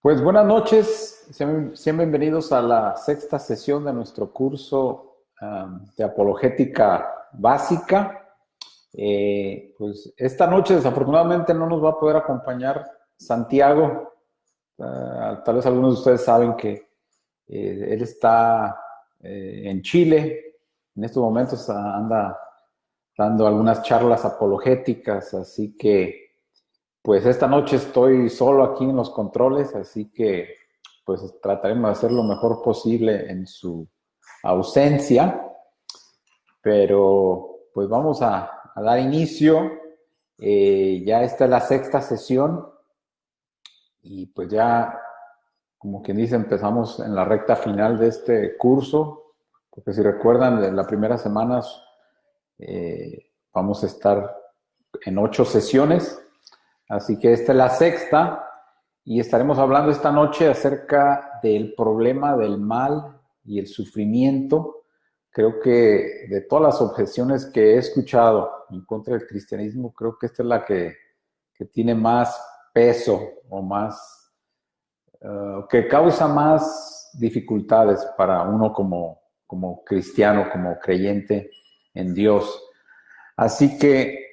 Pues buenas noches, sean bienvenidos a la sexta sesión de nuestro curso de apologética básica. Pues esta noche desafortunadamente no nos va a poder acompañar Santiago. Tal vez algunos de ustedes saben que él está en Chile. En estos momentos anda dando algunas charlas apologéticas, así que pues esta noche estoy solo aquí en los controles, así que pues trataremos de hacer lo mejor posible en su ausencia, pero pues vamos a dar inicio. Ya esta es la sexta sesión y pues ya, como quien dice, empezamos en la recta final de este curso, porque si recuerdan, en las primeras semanas vamos a estar en 8 sesiones. Así que esta es la sexta y estaremos hablando esta noche acerca del problema del mal y el sufrimiento. Creo que de todas las objeciones que he escuchado en contra del cristianismo, creo que esta es la que tiene más peso o más, que causa más dificultades para uno como cristiano, como creyente en Dios. Así que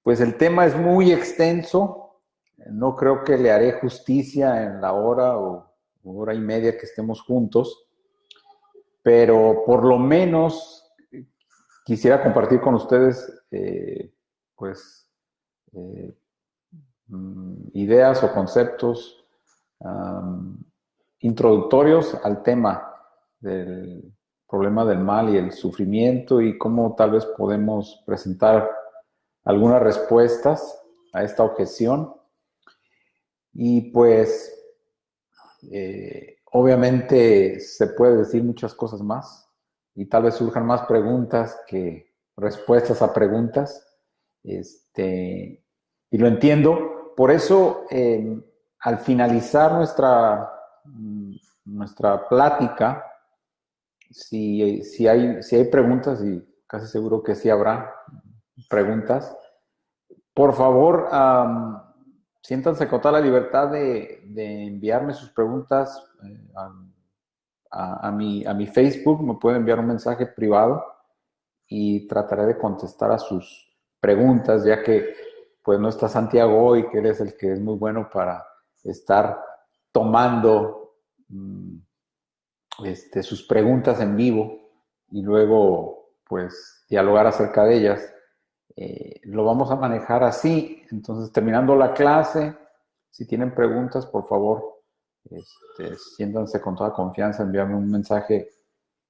pues el tema es muy extenso, no creo que le haré justicia en la hora o hora y media que estemos juntos, pero por lo menos quisiera compartir con ustedes pues eh, ideas o conceptos introductorios al tema del problema del mal y el sufrimiento y cómo tal vez podemos presentar algunas respuestas a esta objeción. Y pues, obviamente se puede decir muchas cosas más y tal vez surjan más preguntas que respuestas a preguntas. Y lo entiendo. Por eso, al finalizar nuestra plática, si hay preguntas, y casi seguro que sí habrá preguntas, por favor, siéntanse con toda la libertad de enviarme sus preguntas a mi Facebook. Me pueden enviar un mensaje privado y trataré de contestar a sus preguntas, ya que pues no está Santiago hoy, que él es el que es muy bueno para estar tomando sus preguntas en vivo y luego pues dialogar acerca de ellas. Lo vamos a manejar así. Entonces, terminando la clase, si tienen preguntas, por favor, siéntanse con toda confianza, envíame un mensaje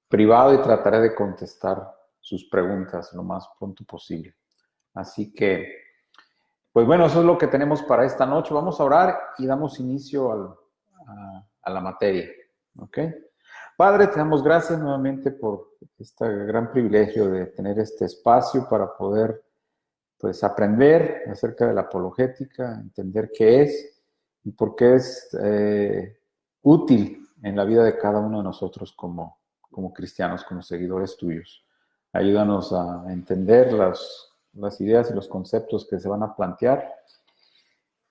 privado y trataré de contestar sus preguntas lo más pronto posible. Así que, pues bueno, eso es lo que tenemos para esta noche. Vamos a orar y damos inicio a la materia. ¿Ok? Padre, te damos gracias nuevamente por este gran privilegio de tener este espacio para poder pues aprender acerca de la apologética, entender qué es y por qué es útil en la vida de cada uno de nosotros como cristianos, como seguidores tuyos. Ayúdanos a entender las ideas y los conceptos que se van a plantear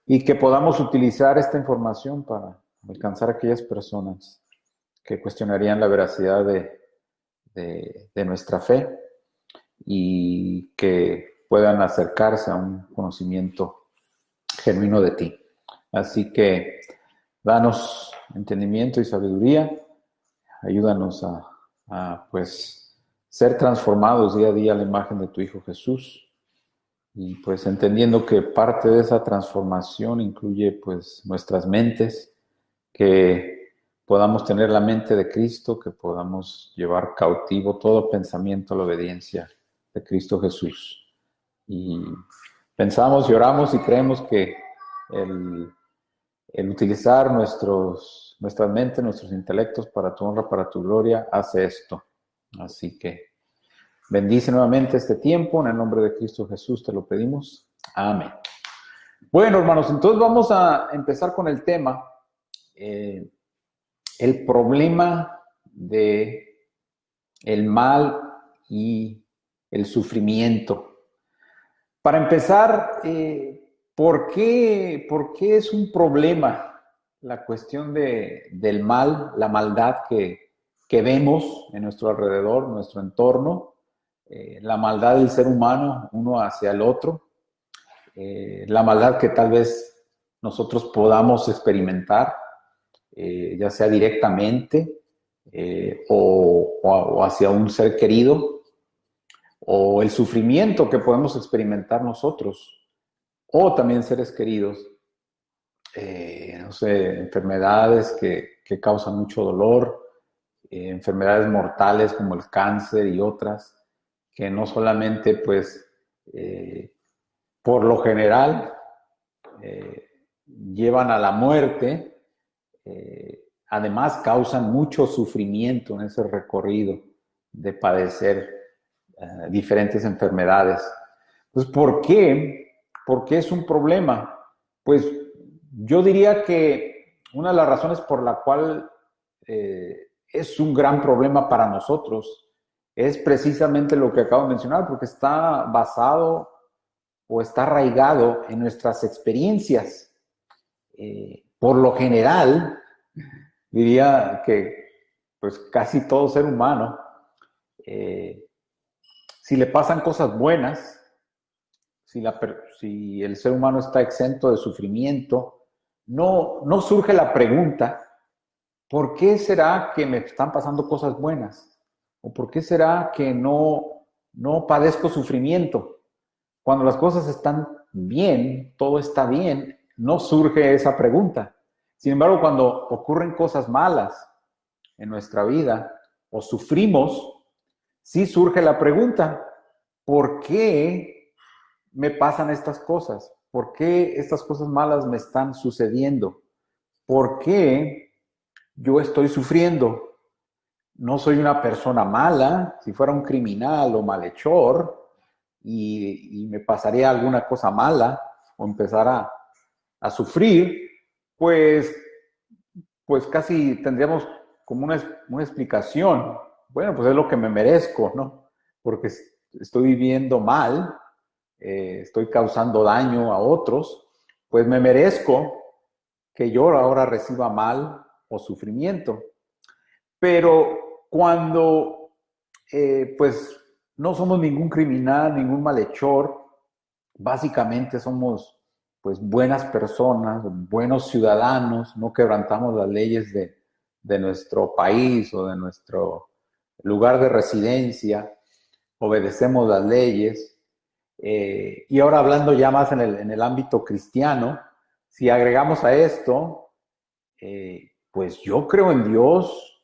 y que podamos utilizar esta información para alcanzar a aquellas personas que cuestionarían la veracidad de nuestra fe y que puedan acercarse a un conocimiento genuino de ti. Así que danos entendimiento y sabiduría, ayúdanos pues ser transformados día a día a la imagen de tu Hijo Jesús y pues entendiendo que parte de esa transformación incluye pues nuestras mentes, que podamos tener la mente de Cristo, que podamos llevar cautivo todo pensamiento a la obediencia de Cristo Jesús. Y pensamos y oramos y creemos que el utilizar nuestras mentes, nuestros intelectos para tu honra, para tu gloria, hace esto. Así que bendice nuevamente este tiempo. En el nombre de Cristo Jesús te lo pedimos. Amén. Bueno, hermanos, entonces vamos a empezar con el tema. El problema de el mal y el sufrimiento. Para empezar, ¿por qué es un problema la cuestión del mal, la maldad que vemos en nuestro alrededor, nuestro entorno, la maldad del ser humano uno hacia el otro, la maldad que tal vez nosotros podamos experimentar, ya sea directamente o hacia un ser querido, o el sufrimiento que podemos experimentar nosotros, o también seres queridos, no sé, enfermedades que causan mucho dolor, enfermedades mortales como el cáncer y otras, que no solamente, pues, por lo general, llevan a la muerte, además causan mucho sufrimiento en ese recorrido de padecer diferentes enfermedades. Entonces, ¿por qué? ¿Por qué es un problema? Pues yo diría que una de las razones por la cual es un gran problema para nosotros es precisamente lo que acabo de mencionar, porque está basado o está arraigado en nuestras experiencias. Por lo general, diría que pues casi todo ser humano, si le pasan cosas buenas, si el ser humano está exento de sufrimiento, no surge la pregunta, ¿por qué será que me están pasando cosas buenas? ¿O por qué será que no padezco sufrimiento? Cuando las cosas están bien, todo está bien, no surge esa pregunta. Sin embargo, cuando ocurren cosas malas en nuestra vida o sufrimos, sí surge la pregunta, ¿por qué me pasan estas cosas? ¿Por qué estas cosas malas me están sucediendo? ¿Por qué yo estoy sufriendo? No soy una persona mala, si fuera un criminal o malhechor y me pasaría alguna cosa mala o empezar a sufrir, pues, pues casi tendríamos como una explicación. Bueno, pues es lo que me merezco, ¿no? Porque estoy viviendo mal, estoy causando daño a otros, pues me merezco que yo ahora reciba mal o sufrimiento. Pero cuando pues no somos ningún criminal, ningún malhechor, básicamente somos pues buenas personas, buenos ciudadanos, no quebrantamos las leyes de nuestro país o de nuestro lugar de residencia, obedecemos las leyes. Y ahora hablando ya más en el ámbito cristiano, si agregamos a esto, pues yo creo en Dios,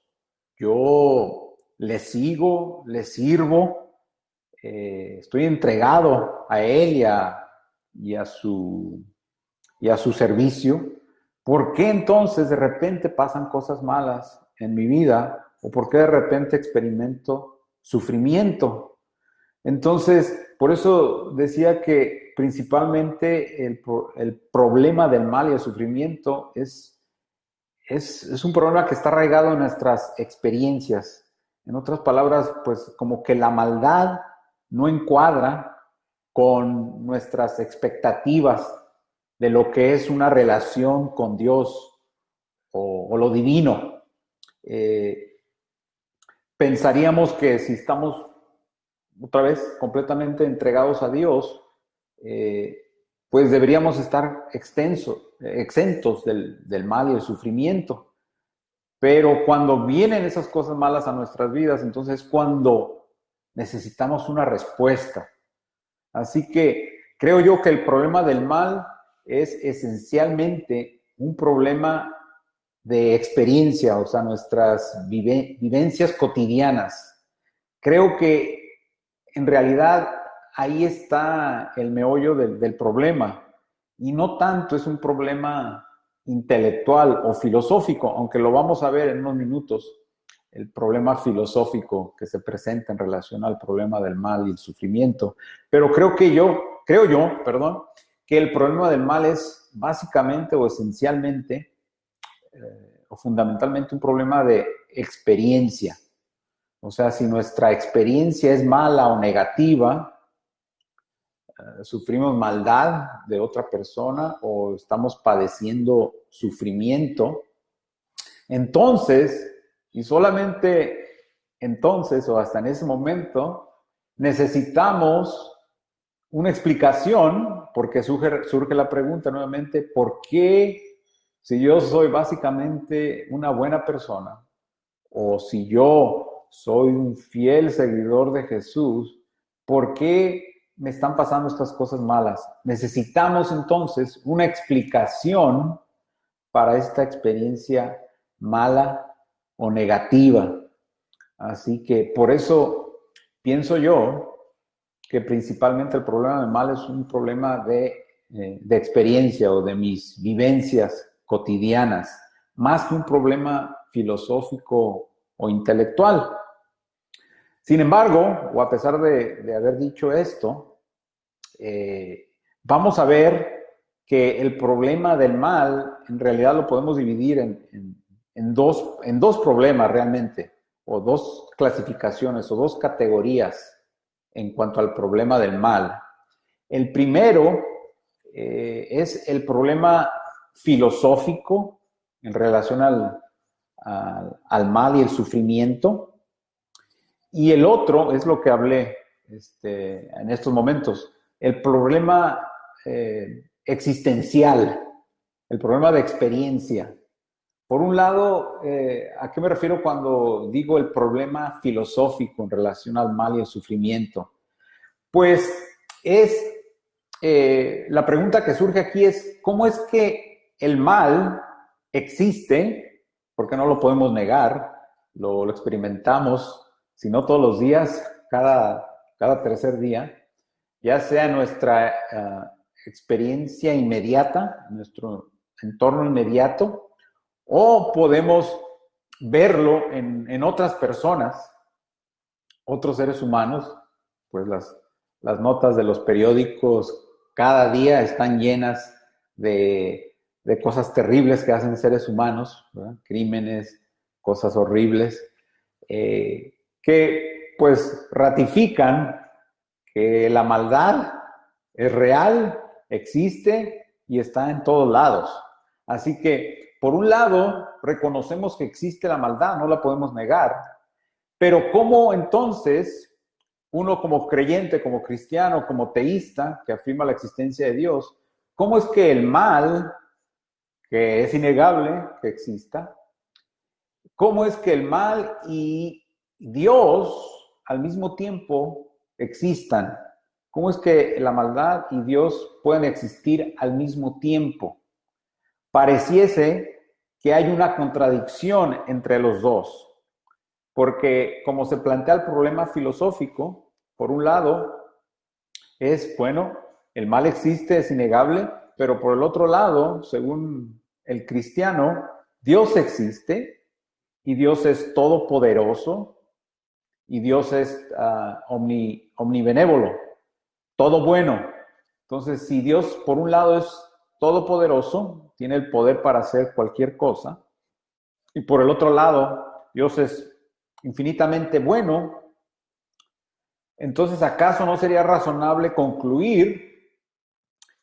yo le sigo, le sirvo, estoy entregado a Él y a su servicio. ¿Por qué entonces de repente pasan cosas malas en mi vida? ¿O por qué de repente experimento sufrimiento? Entonces, por eso decía que principalmente el problema del mal y el sufrimiento es un problema que está arraigado en nuestras experiencias. En otras palabras, pues como que la maldad no encuadra con nuestras expectativas de lo que es una relación con Dios o lo divino. Pensaríamos que si estamos otra vez completamente entregados a Dios, pues deberíamos estar exentos del mal y el sufrimiento. Pero cuando vienen esas cosas malas a nuestras vidas, entonces es cuando necesitamos una respuesta. Así que creo yo que el problema del mal es esencialmente un problema de experiencia, o sea, nuestras vivencias cotidianas. Creo que en realidad ahí está el meollo del problema y no tanto es un problema intelectual o filosófico, aunque lo vamos a ver en unos minutos, el problema filosófico que se presenta en relación al problema del mal y el sufrimiento. Pero creo yo, perdón, que el problema del mal es básicamente o esencialmente o fundamentalmente un problema de experiencia. O sea, si nuestra experiencia es mala o negativa, sufrimos maldad de otra persona o estamos padeciendo sufrimiento, entonces, y solamente entonces o hasta en ese momento, necesitamos una explicación, porque surge la pregunta nuevamente, ¿por qué si yo soy básicamente una buena persona o si yo soy un fiel seguidor de Jesús, por qué me están pasando estas cosas malas? Necesitamos entonces una explicación para esta experiencia mala o negativa. Así que por eso pienso yo que principalmente el problema del mal es un problema de experiencia o de mis vivencias cotidianas, más que un problema filosófico o intelectual. Sin embargo, o a pesar de haber dicho esto, vamos a ver que el problema del mal en realidad lo podemos dividir en dos problemas realmente, o dos clasificaciones, o dos categorías en cuanto al problema del mal. El primero es el problema filosófico en relación al mal y el sufrimiento. Y el otro es lo que hablé en estos momentos, el problema existencial, el problema de experiencia. Por un lado, ¿a qué me refiero cuando digo el problema filosófico en relación al mal y el sufrimiento? Pues la pregunta que surge aquí es, ¿cómo es que el mal existe? Porque no lo podemos negar, lo experimentamos, si no todos los días, cada tercer día, ya sea nuestra experiencia inmediata, nuestro entorno inmediato, o podemos verlo en otras personas, otros seres humanos. Pues las notas de los periódicos cada día están llenas de cosas terribles que hacen seres humanos, ¿verdad? Crímenes, cosas horribles, que pues ratifican que la maldad es real, existe y está en todos lados. Así que, por un lado, reconocemos que existe la maldad, no la podemos negar, pero ¿cómo entonces uno como creyente, como cristiano, como teísta, que afirma la existencia de Dios, cómo es que el mal, que es innegable que exista, cómo es que el mal y Dios al mismo tiempo existan? ¿Cómo es que la maldad y Dios pueden existir al mismo tiempo? Pareciese que hay una contradicción entre los dos, porque como se plantea el problema filosófico, por un lado es, bueno, el mal existe, es innegable, pero por el otro lado, según el cristiano, Dios existe y Dios es todopoderoso y Dios es omnibenévolo, todo bueno. Entonces, si Dios por un lado es todopoderoso, tiene el poder para hacer cualquier cosa, y por el otro lado, Dios es infinitamente bueno, entonces, ¿acaso no sería razonable concluir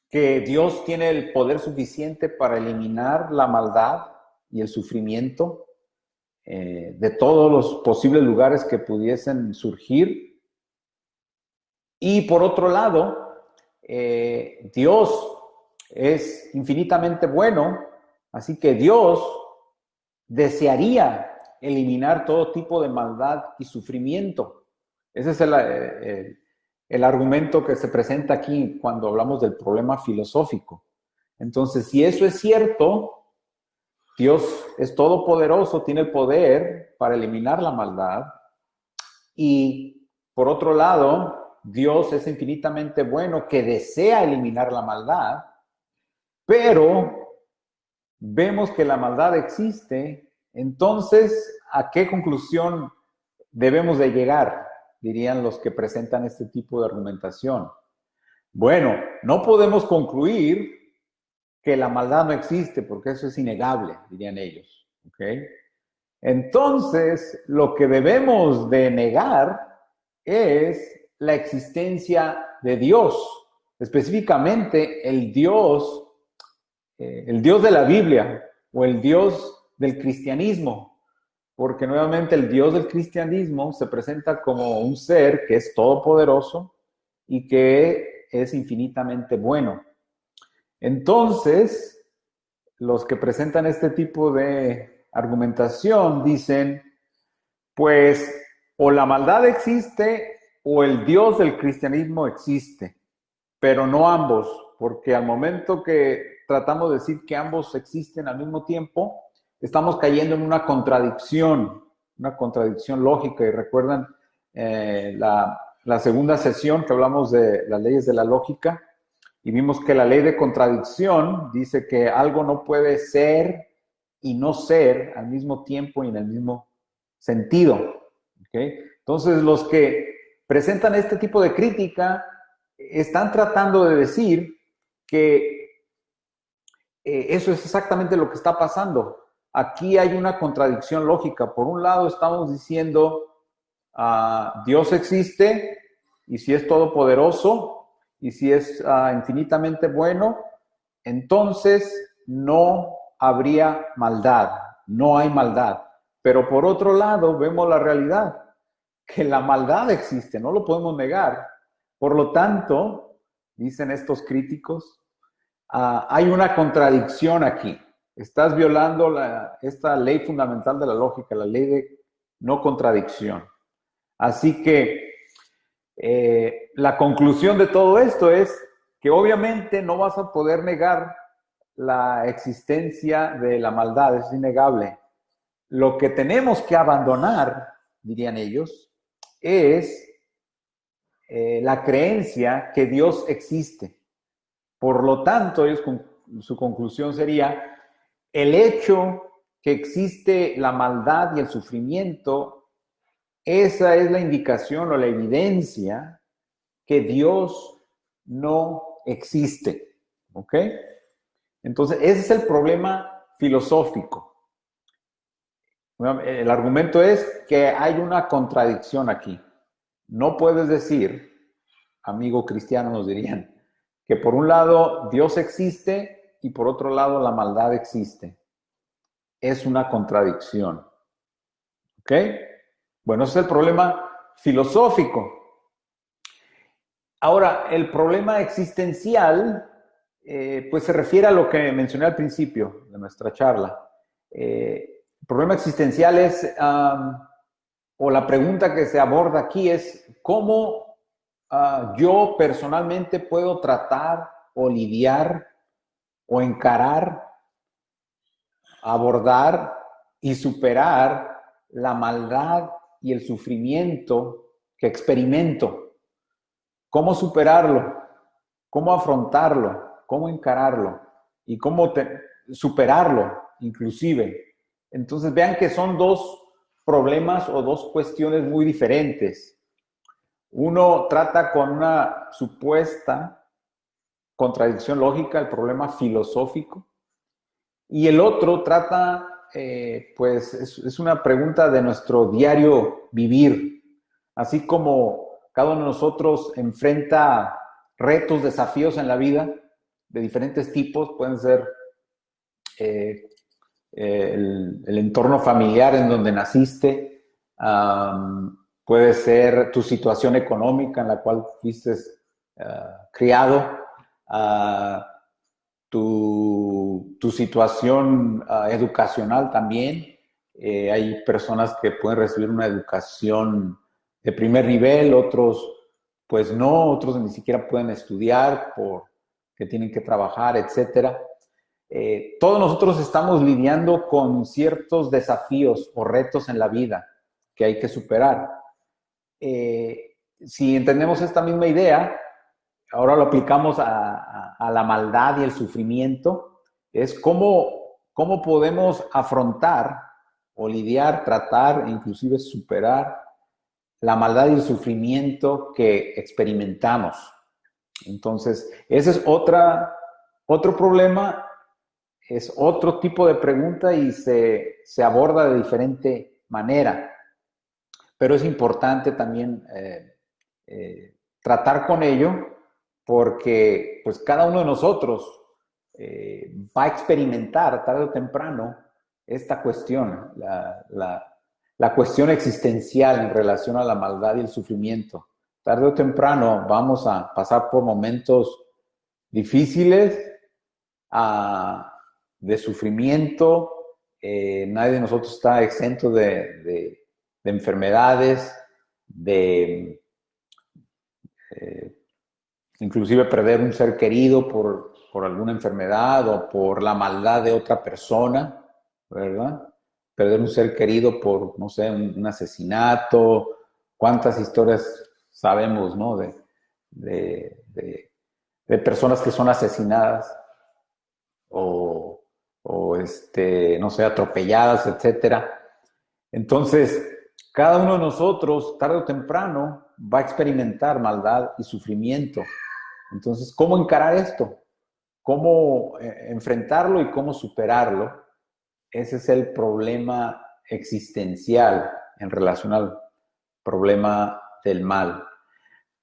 que Dios tiene el poder suficiente para eliminar la maldad y el sufrimiento de todos los posibles lugares que pudiesen surgir? Y por otro lado, Dios es infinitamente bueno, así que Dios desearía eliminar todo tipo de maldad y sufrimiento. Ese es el argumento que se presenta aquí cuando hablamos del problema filosófico. Entonces, si eso es cierto, Dios es todopoderoso, tiene el poder para eliminar la maldad. Y por otro lado, Dios es infinitamente bueno, que desea eliminar la maldad, pero vemos que la maldad existe. Entonces, ¿a qué conclusión debemos de llegar? Dirían los que presentan este tipo de argumentación. Bueno, no podemos concluir que la maldad no existe, porque eso es innegable, dirían ellos. ¿Okay? Entonces, lo que debemos de negar es la existencia de Dios. específicamente el Dios de la Biblia o el Dios del cristianismo, porque nuevamente el Dios del cristianismo se presenta como un ser que es todopoderoso y que es infinitamente bueno. Entonces, los que presentan este tipo de argumentación dicen, pues, o la maldad existe o el Dios del cristianismo existe, pero no ambos, porque al momento que tratamos de decir que ambos existen al mismo tiempo, estamos cayendo en una contradicción lógica. Y recuerdan la segunda sesión que hablamos de las leyes de la lógica, y vimos que la ley de contradicción dice que algo no puede ser y no ser al mismo tiempo y en el mismo sentido. ¿Okay? Entonces, los que presentan este tipo de crítica están tratando de decir que eso es exactamente lo que está pasando. Aquí hay una contradicción lógica. Por un lado, estamos diciendo, Dios existe, y si es todopoderoso, y si es infinitamente bueno, entonces no habría maldad, no hay maldad. Pero por otro lado, vemos la realidad, que la maldad existe, no lo podemos negar. Por lo tanto, dicen estos críticos, hay una contradicción aquí. Estás violando esta ley fundamental de la lógica, la ley de no contradicción. Así que la conclusión de todo esto es que obviamente no vas a poder negar la existencia de la maldad, es innegable. Lo que tenemos que abandonar, dirían ellos, es la creencia que Dios existe. Por lo tanto, su conclusión sería, el hecho que existe la maldad y el sufrimiento, esa es la indicación o la evidencia que Dios no existe. ¿Ok? Entonces, ese es el problema filosófico. El argumento es que hay una contradicción aquí. No puedes decir, amigo cristiano nos dirían, que por un lado Dios existe y por otro lado la maldad existe. Es una contradicción. ¿Ok? Bueno, ese es el problema filosófico. Ahora, el problema existencial, pues se refiere a lo que mencioné al principio de nuestra charla. El problema existencial es, o la pregunta que se aborda aquí es, ¿cómo yo personalmente puedo tratar o lidiar o encarar, abordar y superar la maldad y el sufrimiento que experimento? ¿Cómo superarlo? ¿Cómo afrontarlo? ¿Cómo encararlo? Y cómo superarlo, inclusive. Entonces vean que son dos problemas o dos cuestiones muy diferentes. Uno trata con una supuesta contradicción lógica, el problema filosófico, y el otro trata, pues es una pregunta de nuestro diario vivir, así como cada uno de nosotros enfrenta retos, desafíos en la vida de diferentes tipos. Pueden ser el entorno familiar en donde naciste, puede ser tu situación económica en la cual fuiste criado, tu situación educacional también. Hay personas que pueden recibir una educación de primer nivel, otros pues no, otros ni siquiera pueden estudiar porque tienen que trabajar, etcétera. Todos nosotros estamos lidiando con ciertos desafíos o retos en la vida que hay que superar. Si entendemos esta misma idea, ahora lo aplicamos a la maldad y el sufrimiento, es cómo podemos afrontar o lidiar, tratar e inclusive superar la maldad y el sufrimiento que experimentamos. Entonces, ese es otro problema, es otro tipo de pregunta y se aborda de diferente manera. Pero es importante también tratar con ello porque pues cada uno de nosotros va a experimentar tarde o temprano esta cuestión, la cuestión existencial en relación a la maldad y el sufrimiento. Tarde o temprano vamos a pasar por momentos difíciles, de sufrimiento. Nadie de nosotros está exento de enfermedades, de inclusive perder un ser querido por alguna enfermedad o por la maldad de otra persona, ¿verdad? Perder un ser querido por, no sé, un asesinato. ¿Cuántas historias sabemos, no? De personas que son asesinadas o no sé, atropelladas, etcétera. Entonces, cada uno de nosotros, tarde o temprano, va a experimentar maldad y sufrimiento. Entonces, ¿cómo encarar esto? ¿Cómo enfrentarlo y cómo superarlo? Ese es el problema existencial en relación al problema del mal.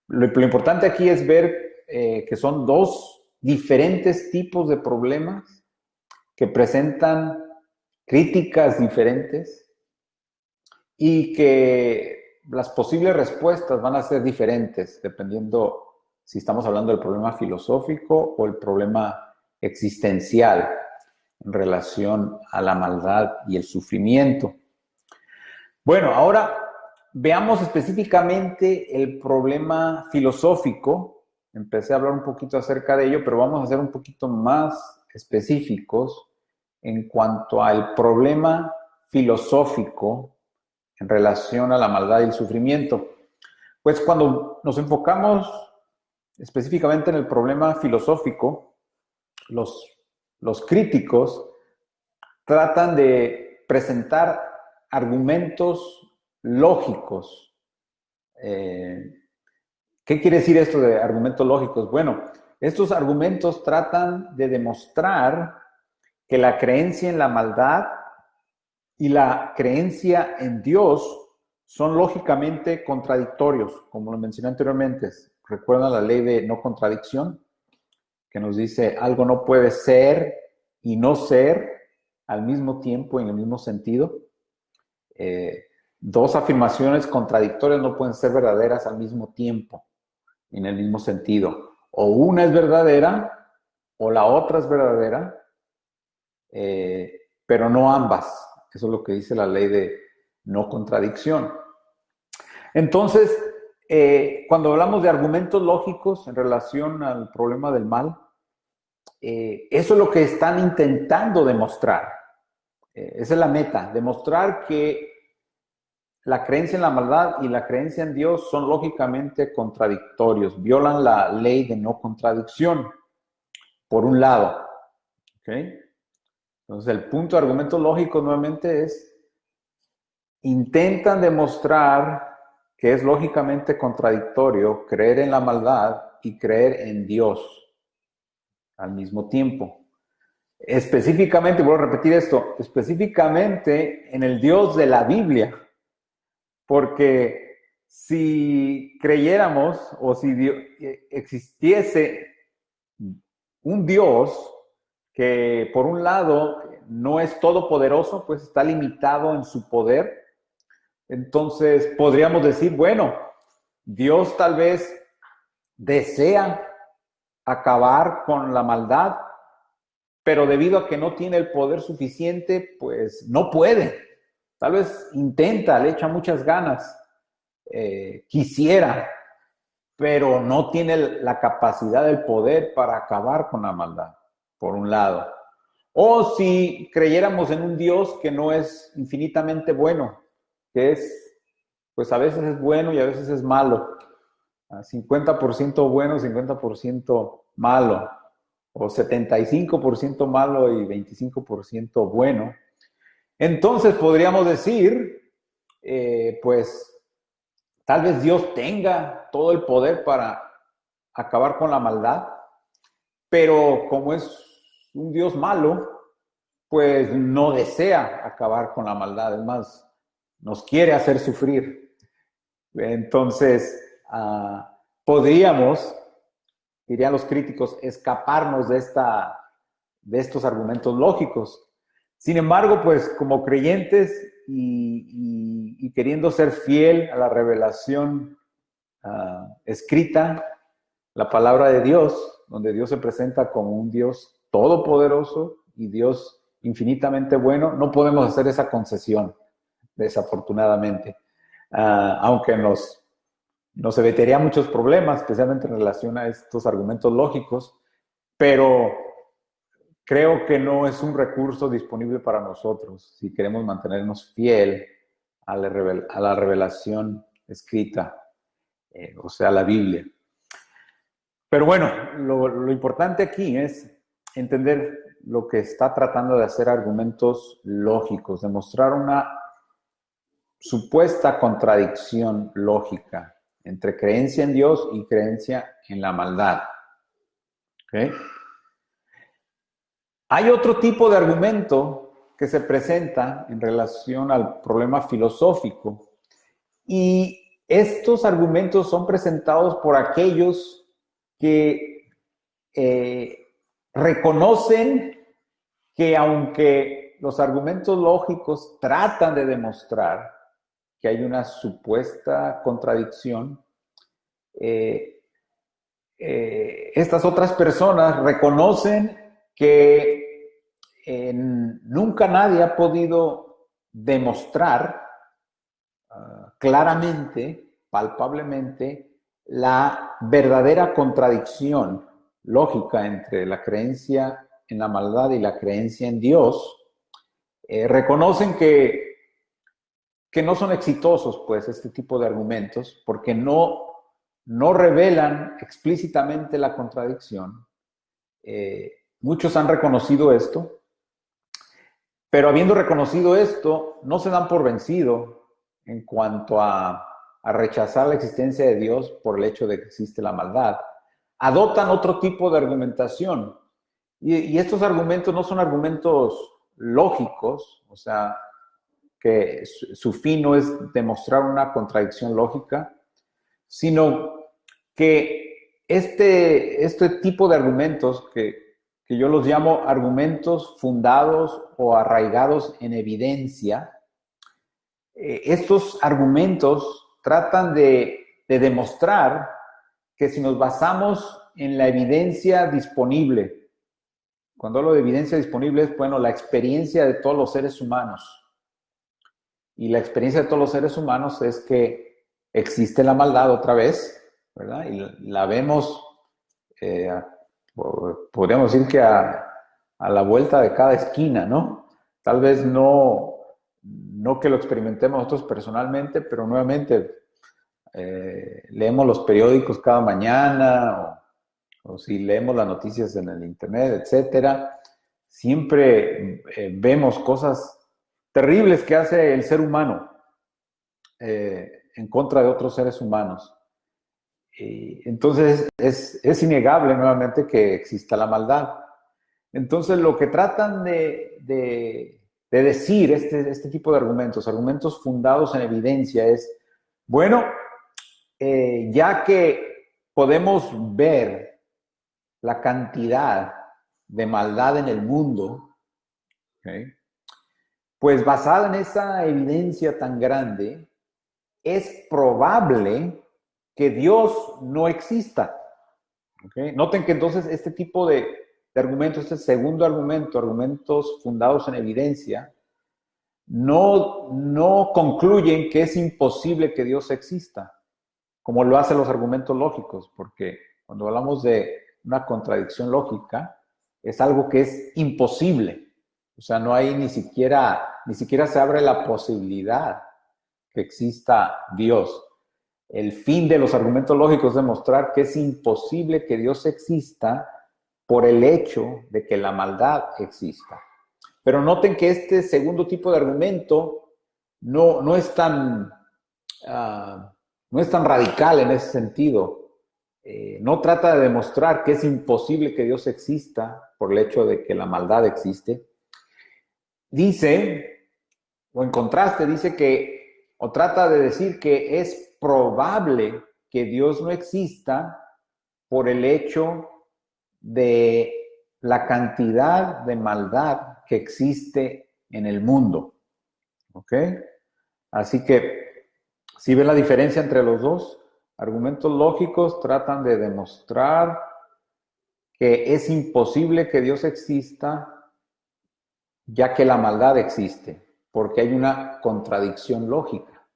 Lo importante aquí es ver que son dos diferentes tipos de problemas que presentan críticas diferentes y que las posibles respuestas van a ser diferentes dependiendo si estamos hablando del problema filosófico o el problema existencial en relación a la maldad y el sufrimiento. Bueno, ahora veamos específicamente el problema filosófico. Empecé a hablar un poquito acerca de ello, pero vamos a ser un poquito más específicos en cuanto al problema filosófico en relación a la maldad y el sufrimiento. Pues cuando nos enfocamos específicamente en el problema filosófico, los críticos tratan de presentar argumentos lógicos. ¿Qué quiere decir esto de argumentos lógicos? Bueno, estos argumentos tratan de demostrar que la creencia en la maldad y la creencia en Dios son lógicamente contradictorios, como lo mencioné anteriormente. ¿Recuerdan la ley de no contradicción? Que nos dice algo no puede ser y no ser al mismo tiempo, en el mismo sentido. Dos afirmaciones contradictorias no pueden ser verdaderas al mismo tiempo, en el mismo sentido. O una es verdadera o la otra es verdadera, pero no ambas. Eso es lo que dice la ley de no contradicción. Entonces, cuando hablamos de argumentos lógicos en relación al problema del mal, eso es lo que están intentando demostrar. Esa es la meta, demostrar que la creencia en la maldad y la creencia en Dios son lógicamente contradictorios, violan la ley de no contradicción, por un lado. ¿Okay? Entonces, el punto de argumentos lógicos nuevamente es, intentan demostrar que es lógicamente contradictorio creer en la maldad y creer en Dios al mismo tiempo. Específicamente, voy a repetir esto, específicamente en el Dios de la Biblia, porque si creyéramos o si existiese un Dios que por un lado no es todopoderoso, pues está limitado en su poder, entonces podríamos decir, bueno, Dios tal vez desea acabar con la maldad, pero debido a que no tiene el poder suficiente, pues no puede. Tal vez intenta, le echa muchas ganas, quisiera, pero no tiene la capacidad, el poder para acabar con la maldad, por un lado. O si creyéramos en un Dios que no es infinitamente bueno, que es, pues a veces es bueno y a veces es malo. 50% bueno, 50% malo. O 75% malo y 25% bueno. Entonces podríamos decir, pues tal vez Dios tenga todo el poder para acabar con la maldad, pero como es un Dios malo, pues no desea acabar con la maldad, es más, nos quiere hacer sufrir. Entonces, podríamos dirían los críticos, escaparnos de estos argumentos lógicos. Sin embargo, pues como creyentes y queriendo ser fiel a la revelación escrita, la palabra de Dios, donde Dios se presenta como un Dios todopoderoso y Dios infinitamente bueno, no podemos hacer esa concesión, desafortunadamente. Aunque nos evitaría muchos problemas, especialmente en relación a estos argumentos lógicos, pero creo que no es un recurso disponible para nosotros si queremos mantenernos fiel a la revelación escrita, o sea, la Biblia. Pero bueno, lo importante aquí es entender lo que está tratando de hacer argumentos lógicos, demostrar una supuesta contradicción lógica entre creencia en Dios y creencia en la maldad. ¿Okay? Hay otro tipo de argumento que se presenta en relación al problema filosófico y estos argumentos son presentados por aquellos que reconocen que aunque los argumentos lógicos tratan de demostrar que hay una supuesta contradicción, estas otras personas reconocen que nunca nadie ha podido demostrar claramente, palpablemente, la verdadera contradicción lógica entre la creencia en la maldad y la creencia en Dios. Reconocen que no son exitosos, pues, este tipo de argumentos, porque no revelan explícitamente la contradicción. Muchos han reconocido esto, pero habiendo reconocido esto, no se dan por vencido en cuanto a rechazar la existencia de Dios por el hecho de que existe la maldad. Adoptan otro tipo de argumentación. Y estos argumentos no son argumentos lógicos, o sea, que su fin no es demostrar una contradicción lógica, sino que este tipo de argumentos que yo los llamo argumentos fundados o arraigados en evidencia, estos argumentos tratan de demostrar que si nos basamos en la evidencia disponible, cuando hablo de evidencia disponible es, bueno, la experiencia de todos los seres humanos. Y la experiencia de todos los seres humanos es que existe la maldad otra vez, ¿verdad? Y la vemos, podríamos decir que a la vuelta de cada esquina, ¿no? Tal vez no que lo experimentemos nosotros personalmente, pero nuevamente leemos los periódicos cada mañana o si leemos las noticias en el internet, etcétera, siempre vemos cosas terribles que hace el ser humano en contra de otros seres humanos. Entonces es innegable nuevamente que exista la maldad. Entonces lo que tratan de decir este tipo de argumentos fundados en evidencia es, bueno, ya que podemos ver la cantidad de maldad en el mundo, ¿okay? Pues basada en esa evidencia tan grande, es probable que Dios no exista. ¿Okay? Noten que entonces este tipo de argumentos, este segundo argumento, argumentos fundados en evidencia, no concluyen que es imposible que Dios exista, como lo hacen los argumentos lógicos, porque cuando hablamos de una contradicción lógica, es algo que es imposible. O sea, no hay ni siquiera se abre la posibilidad que exista Dios. El fin de los argumentos lógicos es demostrar que es imposible que Dios exista por el hecho de que la maldad exista. Pero noten que este segundo tipo de argumento no es tan radical en ese sentido. No trata de demostrar que es imposible que Dios exista por el hecho de que la maldad existe. Dice, o en contraste, dice que, o trata de decir que es probable que Dios no exista por el hecho de la cantidad de maldad que existe en el mundo. ¿Ok? Así que, si ven la diferencia entre los dos, argumentos lógicos tratan de demostrar que es imposible que Dios exista, ya que la maldad existe, porque hay una contradicción lógica.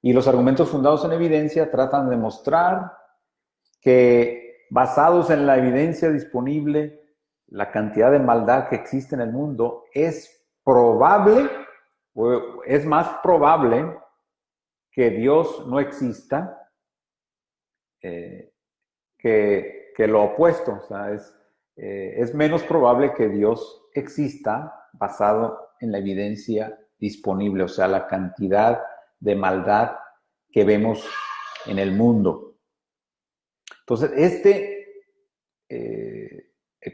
Y los argumentos fundados en evidencia tratan de demostrar que, basados en la evidencia disponible, la cantidad de maldad que existe en el mundo es probable, o es más probable que Dios no exista que lo opuesto. O sea, es menos probable que Dios exista basado en la evidencia disponible, o sea, la cantidad de maldad que vemos en el mundo. Entonces,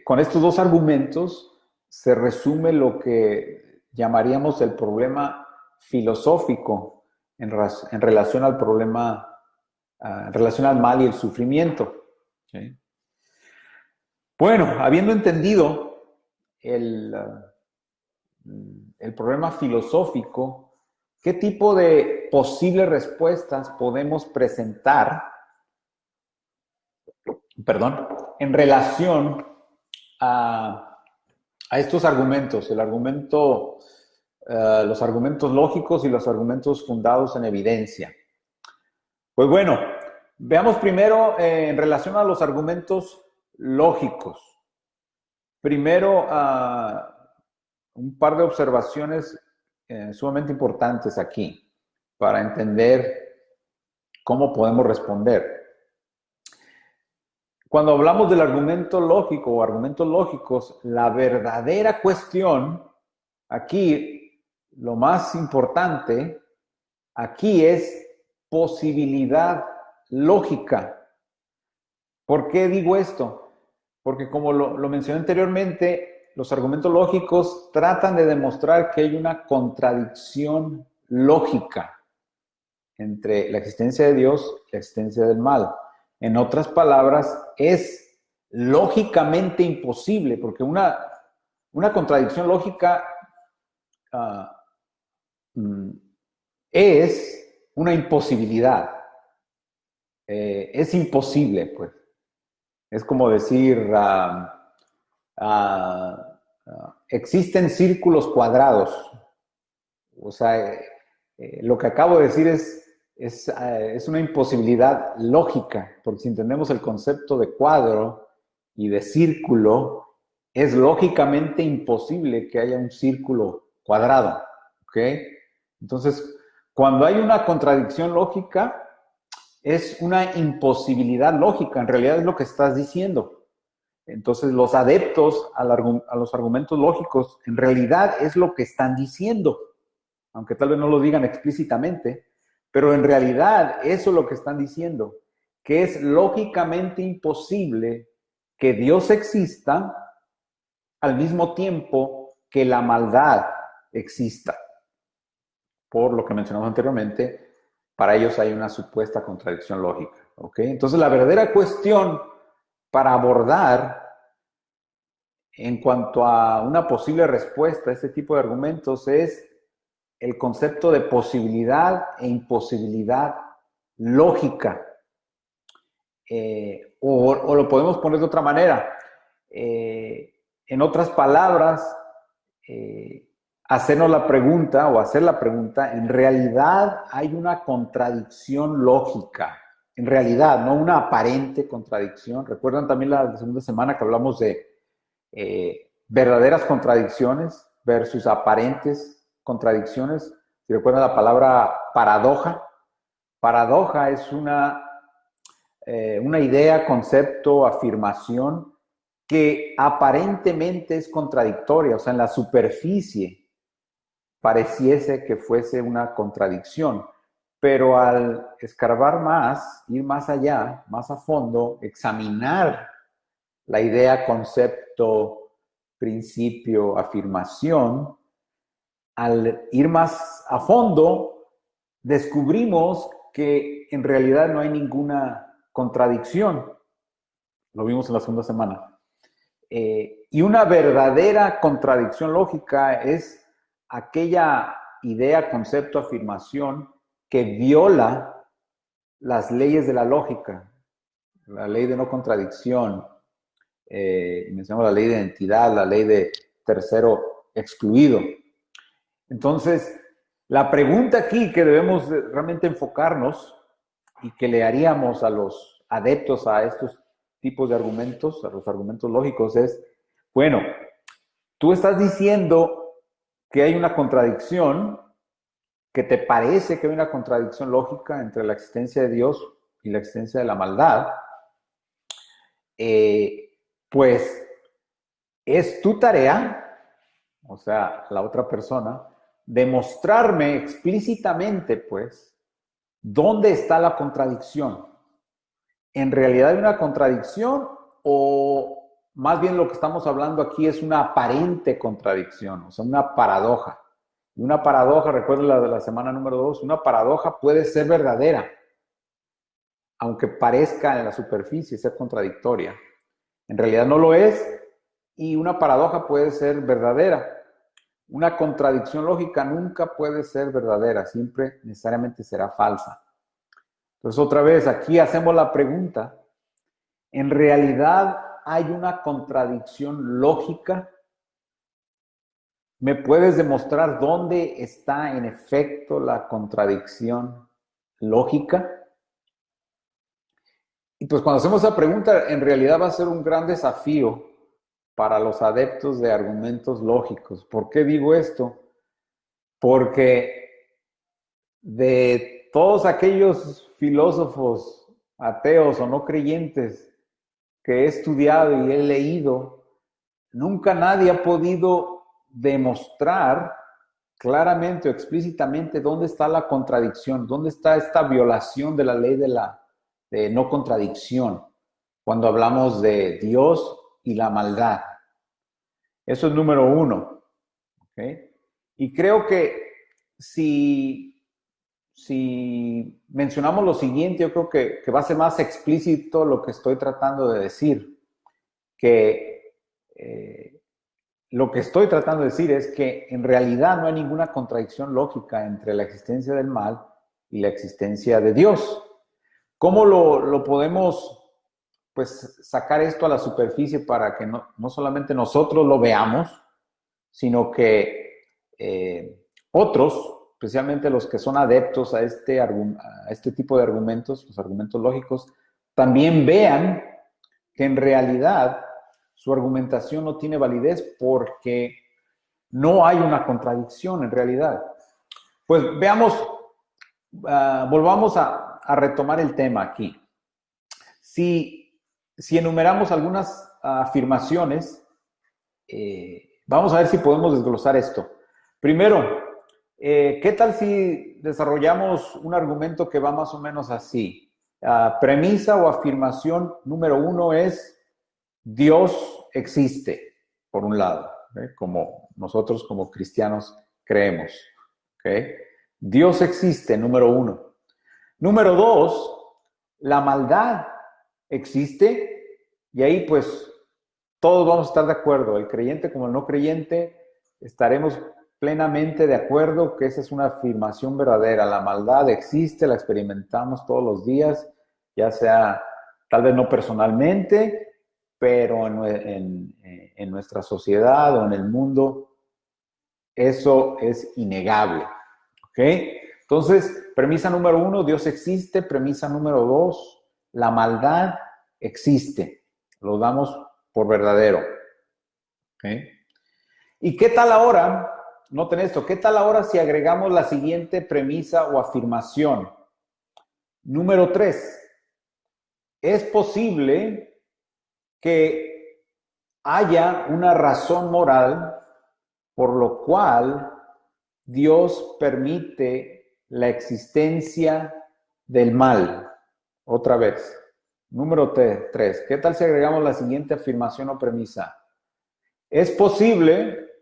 con estos dos argumentos se resume lo que llamaríamos el problema filosófico en relación al problema, en relación al mal y el sufrimiento. ¿Sí? Bueno, habiendo entendido el problema filosófico, ¿qué tipo de posibles respuestas podemos presentar, en relación a estos argumentos? Los argumentos lógicos y los argumentos fundados en evidencia. Pues bueno, veamos primero en relación a los argumentos lógicos. Primero, un par de observaciones sumamente importantes aquí para entender cómo podemos responder. Cuando hablamos del argumento lógico o argumentos lógicos, la verdadera cuestión aquí, lo más importante aquí es posibilidad lógica. ¿Por qué digo esto? Porque, como lo mencioné anteriormente, los argumentos lógicos tratan de demostrar que hay una contradicción lógica entre la existencia de Dios y la existencia del mal. En otras palabras, es lógicamente imposible, porque una contradicción lógica es una imposibilidad. Es imposible, pues. Es como decir, existen círculos cuadrados. O sea, lo que acabo de decir es una imposibilidad lógica, porque si entendemos el concepto de cuadro y de círculo, es lógicamente imposible que haya un círculo cuadrado. ¿Ok? Entonces, cuando hay una contradicción lógica, es una imposibilidad lógica, en realidad es lo que estás diciendo. Entonces, los adeptos a los argumentos lógicos, en realidad es lo que están diciendo, aunque tal vez no lo digan explícitamente, pero en realidad eso es lo que están diciendo, que es lógicamente imposible que Dios exista al mismo tiempo que la maldad exista. Por lo que mencionamos anteriormente, para ellos hay una supuesta contradicción lógica. ¿Ok? Entonces, la verdadera cuestión para abordar en cuanto a una posible respuesta a este tipo de argumentos es el concepto de posibilidad e imposibilidad lógica. O lo podemos poner de otra manera. En otras palabras, hacernos la pregunta o hacer la pregunta, en realidad hay una contradicción lógica, en realidad, no una aparente contradicción. ¿Recuerdan también la segunda semana que hablamos de verdaderas contradicciones versus aparentes contradicciones? Si recuerdan la palabra paradoja, paradoja es una idea, concepto, afirmación que aparentemente es contradictoria, o sea, en la superficie pareciese que fuese una contradicción, pero al escarbar más, ir más allá, más a fondo, examinar la idea, concepto, principio, afirmación, al ir más a fondo, descubrimos que en realidad no hay ninguna contradicción. Lo vimos en la segunda semana. Y una verdadera contradicción lógica es aquella idea, concepto, afirmación que viola las leyes de la lógica, la ley de no contradicción, mencionamos la ley de identidad, la ley de tercero excluido. Entonces, la pregunta aquí que debemos realmente enfocarnos y que le haríamos a los adeptos a estos tipos de argumentos, a los argumentos lógicos, es, bueno, tú estás diciendo que hay una contradicción, que te parece que hay una contradicción lógica entre la existencia de Dios y la existencia de la maldad, pues es tu tarea, o sea, la otra persona, demostrarme explícitamente, pues, dónde está la contradicción. ¿En realidad hay una contradicción o más bien lo que estamos hablando aquí es una aparente contradicción, o sea, una paradoja? Y una paradoja, recuerden la de la semana número 2, una paradoja puede ser verdadera, aunque parezca en la superficie ser contradictoria. En realidad no lo es, y una paradoja puede ser verdadera. Una contradicción lógica nunca puede ser verdadera, siempre necesariamente será falsa. Entonces, otra vez, aquí hacemos la pregunta, ¿en realidad hay una contradicción lógica? ¿Me puedes demostrar dónde está en efecto la contradicción lógica? Y pues cuando hacemos esa pregunta, en realidad va a ser un gran desafío para los adeptos de argumentos lógicos. ¿Por qué digo esto? Porque de todos aquellos filósofos ateos o no creyentes que he estudiado y he leído, nunca nadie ha podido demostrar claramente o explícitamente dónde está la contradicción, dónde está esta violación de la ley de no contradicción cuando hablamos de Dios y la maldad. Eso es número uno. ¿Okay? Y creo que si mencionamos lo siguiente, yo creo que va a ser más explícito lo que estoy tratando de decir. Que lo que estoy tratando de decir es que en realidad no hay ninguna contradicción lógica entre la existencia del mal y la existencia de Dios. ¿Cómo lo podemos pues sacar esto a la superficie para que no solamente nosotros lo veamos, sino que otros, especialmente los que son adeptos a este tipo de argumentos, los argumentos lógicos, también vean que en realidad su argumentación no tiene validez porque no hay una contradicción en realidad? Pues veamos, volvamos a retomar el tema aquí. Si enumeramos algunas afirmaciones, vamos a ver si podemos desglosar esto. Primero, ¿qué tal si desarrollamos un argumento que va más o menos así? Premisa o afirmación número uno es Dios existe, por un lado, como nosotros como cristianos creemos. ¿Okay? Dios existe, número uno. Número dos, la maldad existe, y ahí pues todos vamos a estar de acuerdo, el creyente como el no creyente, estaremos plenamente de acuerdo que esa es una afirmación verdadera. La maldad existe, la experimentamos todos los días, ya sea tal vez no personalmente, pero en nuestra sociedad o en el mundo, eso es innegable. ¿Ok? Entonces, premisa número uno, Dios existe. Premisa número dos, la maldad existe. Lo damos por verdadero. ¿Ok? ¿Y qué tal ahora? Noten esto, ¿qué tal ahora si agregamos la siguiente premisa o afirmación? Número 3. Es posible que haya una razón moral por lo cual Dios permite la existencia del mal. Otra vez. Número 3. ¿Qué tal si agregamos la siguiente afirmación o premisa? Es posible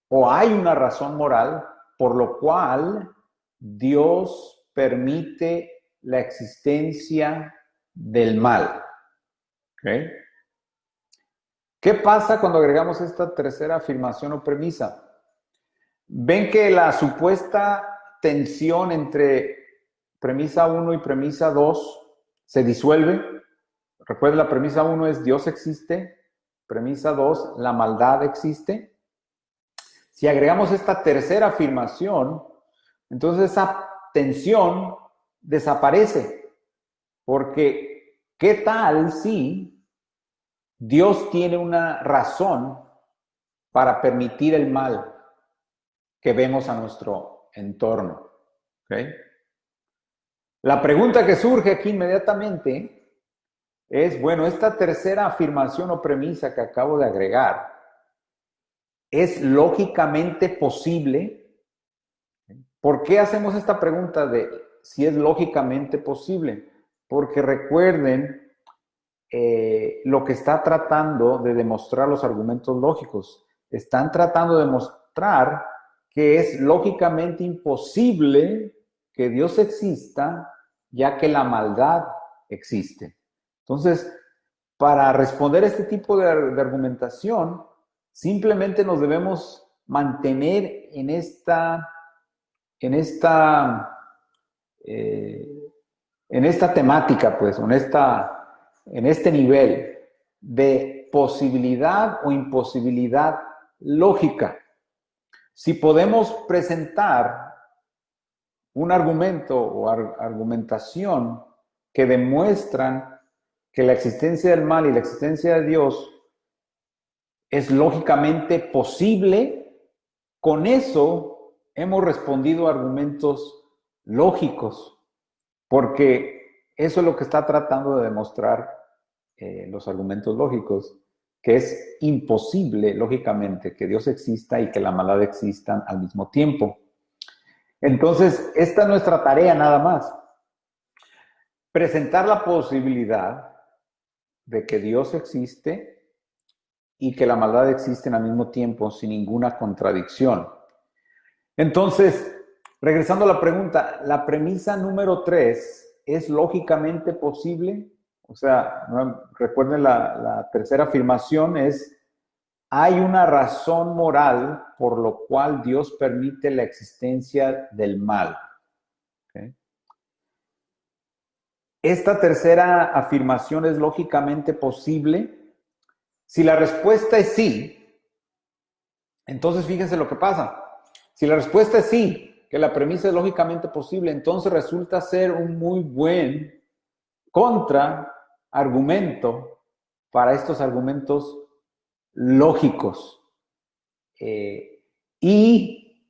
o hay una razón moral por lo cual Dios permite la existencia del mal. ¿Ok? ¿Qué pasa cuando agregamos esta tercera afirmación o premisa? Ven que la supuesta tensión entre premisa 1 y premisa 2 se disuelve. Recuerden, la premisa 1 es Dios existe. Premisa 2, la maldad existe. Si agregamos esta tercera afirmación, entonces esa tensión desaparece. Porque, ¿qué tal si Dios tiene una razón para permitir el mal que vemos a nuestro entorno? ¿Okay? La pregunta que surge aquí inmediatamente es, bueno, esta tercera afirmación o premisa que acabo de agregar, ¿es lógicamente posible? ¿Por qué hacemos esta pregunta de si es lógicamente posible? Porque recuerden lo que está tratando de demostrar los argumentos lógicos. Están tratando de demostrar que es lógicamente imposible que Dios exista, ya que la maldad existe. Entonces, para responder a este tipo de argumentación, simplemente nos debemos mantener en esta temática, pues, en este nivel de posibilidad o imposibilidad lógica. Si podemos presentar un argumento o argumentación que demuestran que la existencia del mal y la existencia de Dios es lógicamente posible, con eso hemos respondido a argumentos lógicos, porque eso es lo que está tratando de demostrar los argumentos lógicos, que es imposible, lógicamente, que Dios exista y que la maldad existan al mismo tiempo. Entonces, esta es nuestra tarea nada más. Presentar la posibilidad de que Dios existe y que la maldad existen al mismo tiempo sin ninguna contradicción. Entonces, regresando a la pregunta, la premisa número 3 es lógicamente posible. O sea, recuerden la tercera afirmación es, hay una razón moral por lo cual Dios permite la existencia del mal. ¿Okay? Esta tercera afirmación es lógicamente posible. Si la respuesta es sí, entonces fíjense lo que pasa. Si la respuesta es sí, que la premisa es lógicamente posible, entonces resulta ser un muy buen contraargumento para estos argumentos lógicos. Y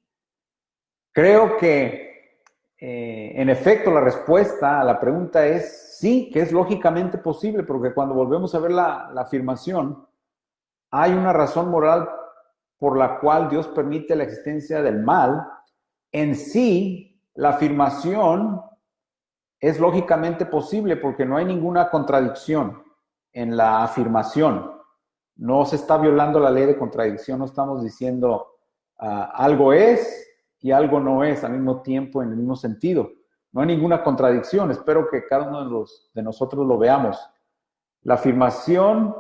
creo que, en efecto, la respuesta a la pregunta es sí, que es lógicamente posible, porque cuando volvemos a ver la afirmación, hay una razón moral por la cual Dios permite la existencia del mal. En sí, la afirmación es lógicamente posible porque no hay ninguna contradicción en la afirmación. No se está violando la ley de contradicción, no estamos diciendo algo es y algo no es al mismo tiempo en el mismo sentido. No hay ninguna contradicción, espero que cada uno de nosotros lo veamos. La afirmación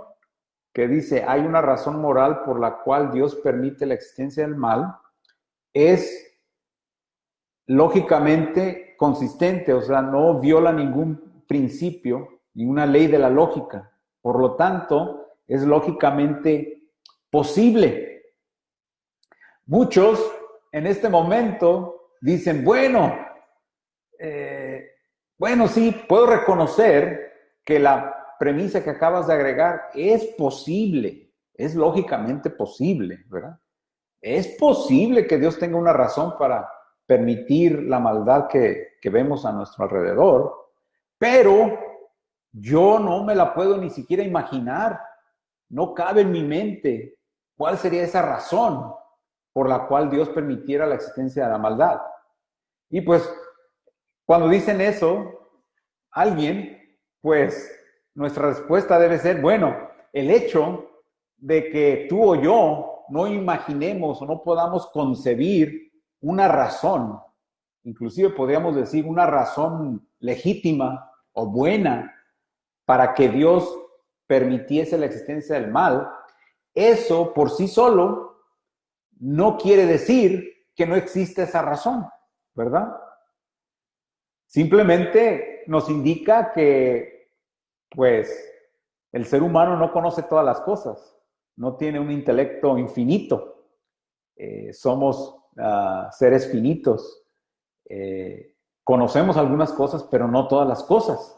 que dice hay una razón moral por la cual Dios permite la existencia del mal es lógicamente consistente, o sea, no viola ningún principio, ninguna ley de la lógica. Por lo tanto, es lógicamente posible. Muchos en este momento dicen, bueno, sí, puedo reconocer que la premisa que acabas de agregar es posible, es lógicamente posible, ¿verdad? Es posible que Dios tenga una razón para permitir la maldad que vemos a nuestro alrededor, pero yo no me la puedo ni siquiera imaginar, no cabe en mi mente cuál sería esa razón por la cual Dios permitiera la existencia de la maldad. Y pues, cuando dicen eso, alguien, pues, nuestra respuesta debe ser, bueno, el hecho de que tú o yo no imaginemos o no podamos concebir una razón, inclusive podríamos decir una razón legítima o buena para que Dios permitiese la existencia del mal, eso por sí solo no quiere decir que no existe esa razón, ¿verdad? Simplemente nos indica que, pues, el ser humano no conoce todas las cosas, no tiene un intelecto infinito, somos seres finitos, conocemos algunas cosas, pero no todas las cosas,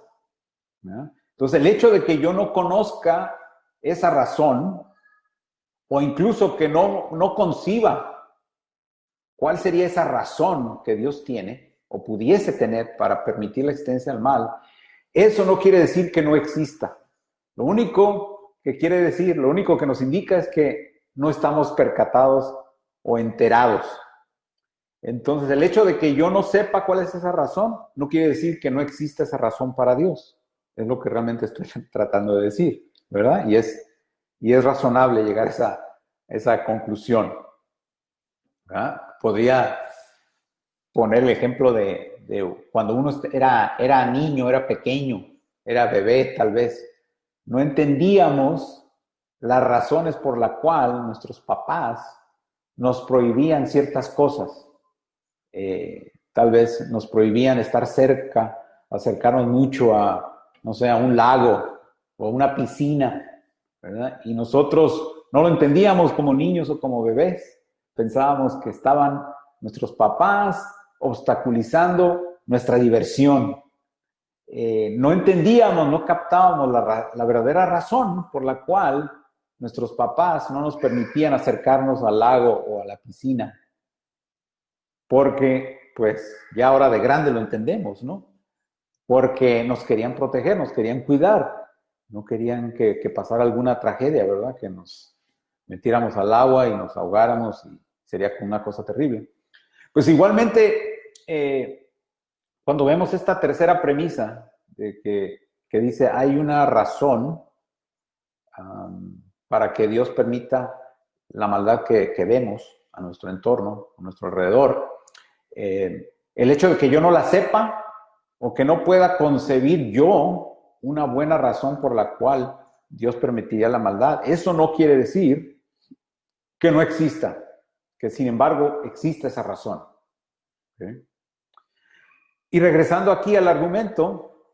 ¿no? Entonces, el hecho de que yo no conozca esa razón, o incluso que no conciba cuál sería esa razón que Dios tiene, o pudiese tener para permitir la existencia del mal, eso no quiere decir que no exista. Lo único que quiere decir, lo único que nos indica es que no estamos percatados o enterados. Entonces, el hecho de que yo no sepa cuál es esa razón, no quiere decir que no exista esa razón para Dios. Es lo que realmente estoy tratando de decir, ¿verdad? Y es razonable llegar a esa conclusión, ¿verdad? Podría poner el ejemplo de cuando uno era niño, era pequeño, era bebé tal vez. No entendíamos las razones por las cuales nuestros papás nos prohibían ciertas cosas. Tal vez nos prohibían estar cerca, acercarnos mucho no sé, a un lago o a una piscina, ¿verdad? Y nosotros no lo entendíamos como niños o como bebés. Pensábamos que estaban nuestros papás obstaculizando nuestra diversión. No entendíamos, no captábamos la verdadera razón por la cual nuestros papás no nos permitían acercarnos al lago o a la piscina. Porque, pues, ya ahora de grande lo entendemos, ¿no? Porque nos querían proteger, nos querían cuidar, no querían que pasara alguna tragedia, ¿verdad? Que nos metiéramos al agua y nos ahogáramos y sería una cosa terrible. Pues igualmente, cuando vemos esta tercera premisa de que dice hay una razón para que Dios permita la maldad que vemos a nuestro entorno, a nuestro alrededor, el hecho de que yo no la sepa o que no pueda concebir yo una buena razón por la cual Dios permitiría la maldad, eso no quiere decir que no exista, que sin embargo existe esa razón. ¿Okay? Y regresando aquí al argumento,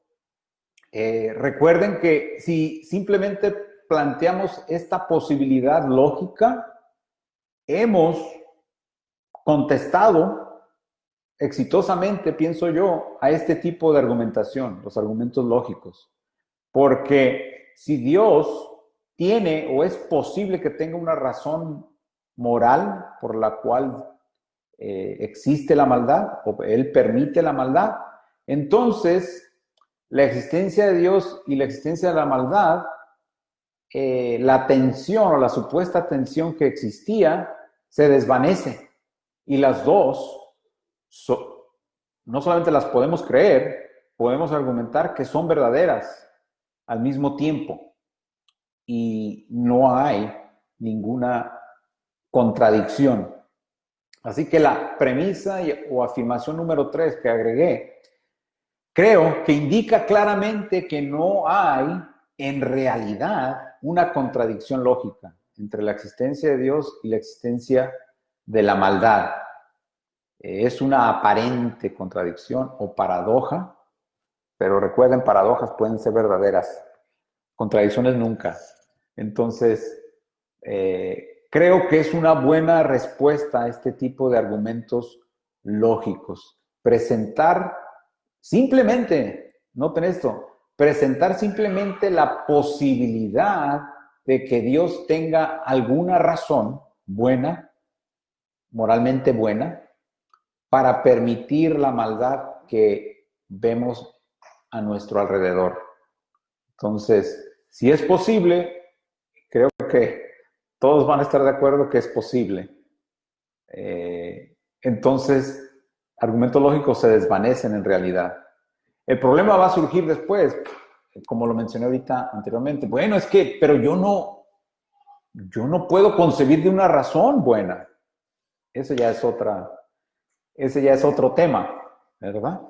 recuerden que si simplemente planteamos esta posibilidad lógica, hemos contestado exitosamente, pienso yo, a este tipo de argumentación, los argumentos lógicos. Porque si Dios tiene o es posible que tenga una razón moral por la cual existe la maldad o Él permite la maldad, entonces la existencia de Dios y la existencia de la maldad, la tensión o la supuesta tensión que existía se desvanece y las dos no solamente las podemos creer, podemos argumentar que son verdaderas al mismo tiempo y no hay ninguna contradicción. Así que la premisa o afirmación número 3 que agregué, creo que indica claramente que no hay en realidad una contradicción lógica entre la existencia de Dios y la existencia de la maldad. Es una aparente contradicción o paradoja, pero recuerden, paradojas pueden ser verdaderas, contradicciones nunca. Entonces, creo que es una buena respuesta a este tipo de argumentos lógicos. Presentar simplemente, noten esto, presentar simplemente la posibilidad de que Dios tenga alguna razón buena, moralmente buena, para permitir la maldad que vemos a nuestro alrededor. Entonces, si es posible, creo que todos van a estar de acuerdo que es posible. Entonces, argumentos lógicos se desvanecen en realidad. El problema va a surgir después, como lo mencioné ahorita anteriormente. Bueno, es que, pero yo no puedo concebir de una razón buena. Ese ya es otro tema, ¿verdad?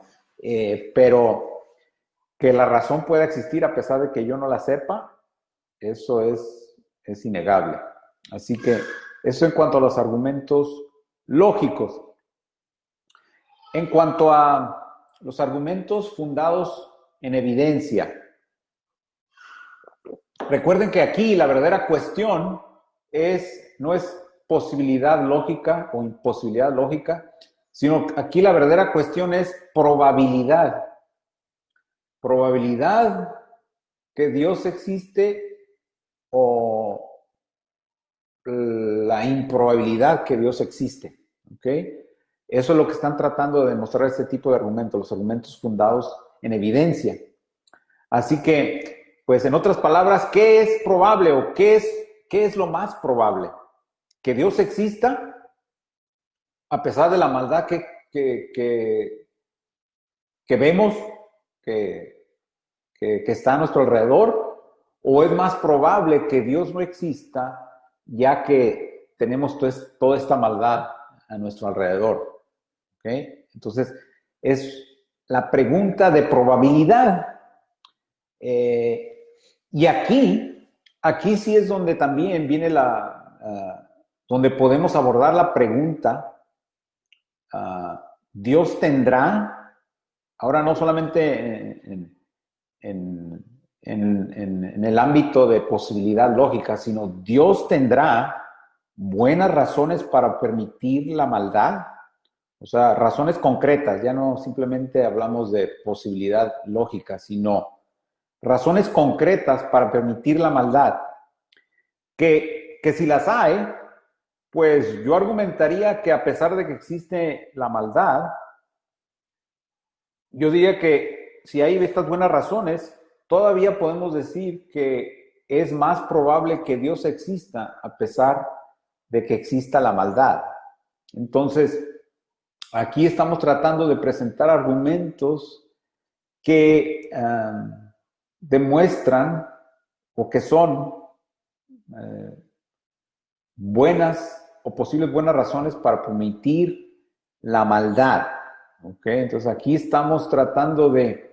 Pero que la razón pueda existir a pesar de que yo no la sepa, Eso es innegable. Así que eso en cuanto a los argumentos lógicos. En cuanto a los argumentos fundados en evidencia, recuerden que aquí la verdadera cuestión no es posibilidad lógica o imposibilidad lógica, sino aquí la verdadera cuestión es probabilidad. Probabilidad que Dios existe o la improbabilidad que Dios existe. ¿Ok? Eso es lo que están tratando de demostrar este tipo de argumentos, los argumentos fundados en evidencia. Así que, pues en otras palabras, ¿qué es probable o qué es lo más probable? ¿Que Dios exista a pesar de la maldad que vemos, que está a nuestro alrededor? ¿O es más probable que Dios no exista ya que tenemos toda esta maldad a nuestro alrededor? ¿Okay? Entonces, es la pregunta de probabilidad. Y aquí sí es donde también viene donde podemos abordar la pregunta, ¿Dios tendrá? Ahora no solamente en el ámbito de posibilidad lógica, sino ¿Dios tendrá buenas razones para permitir la maldad? O sea, razones concretas, ya no simplemente hablamos de posibilidad lógica, sino razones concretas para permitir la maldad. Que si las hay, pues yo argumentaría que a pesar de que existe la maldad, yo diría que si hay estas buenas razones, todavía podemos decir que es más probable que Dios exista a pesar de que exista la maldad. Entonces, aquí estamos tratando de presentar argumentos que demuestran o que son buenas o posibles buenas razones para permitir la maldad. ¿Ok? Entonces aquí estamos tratando de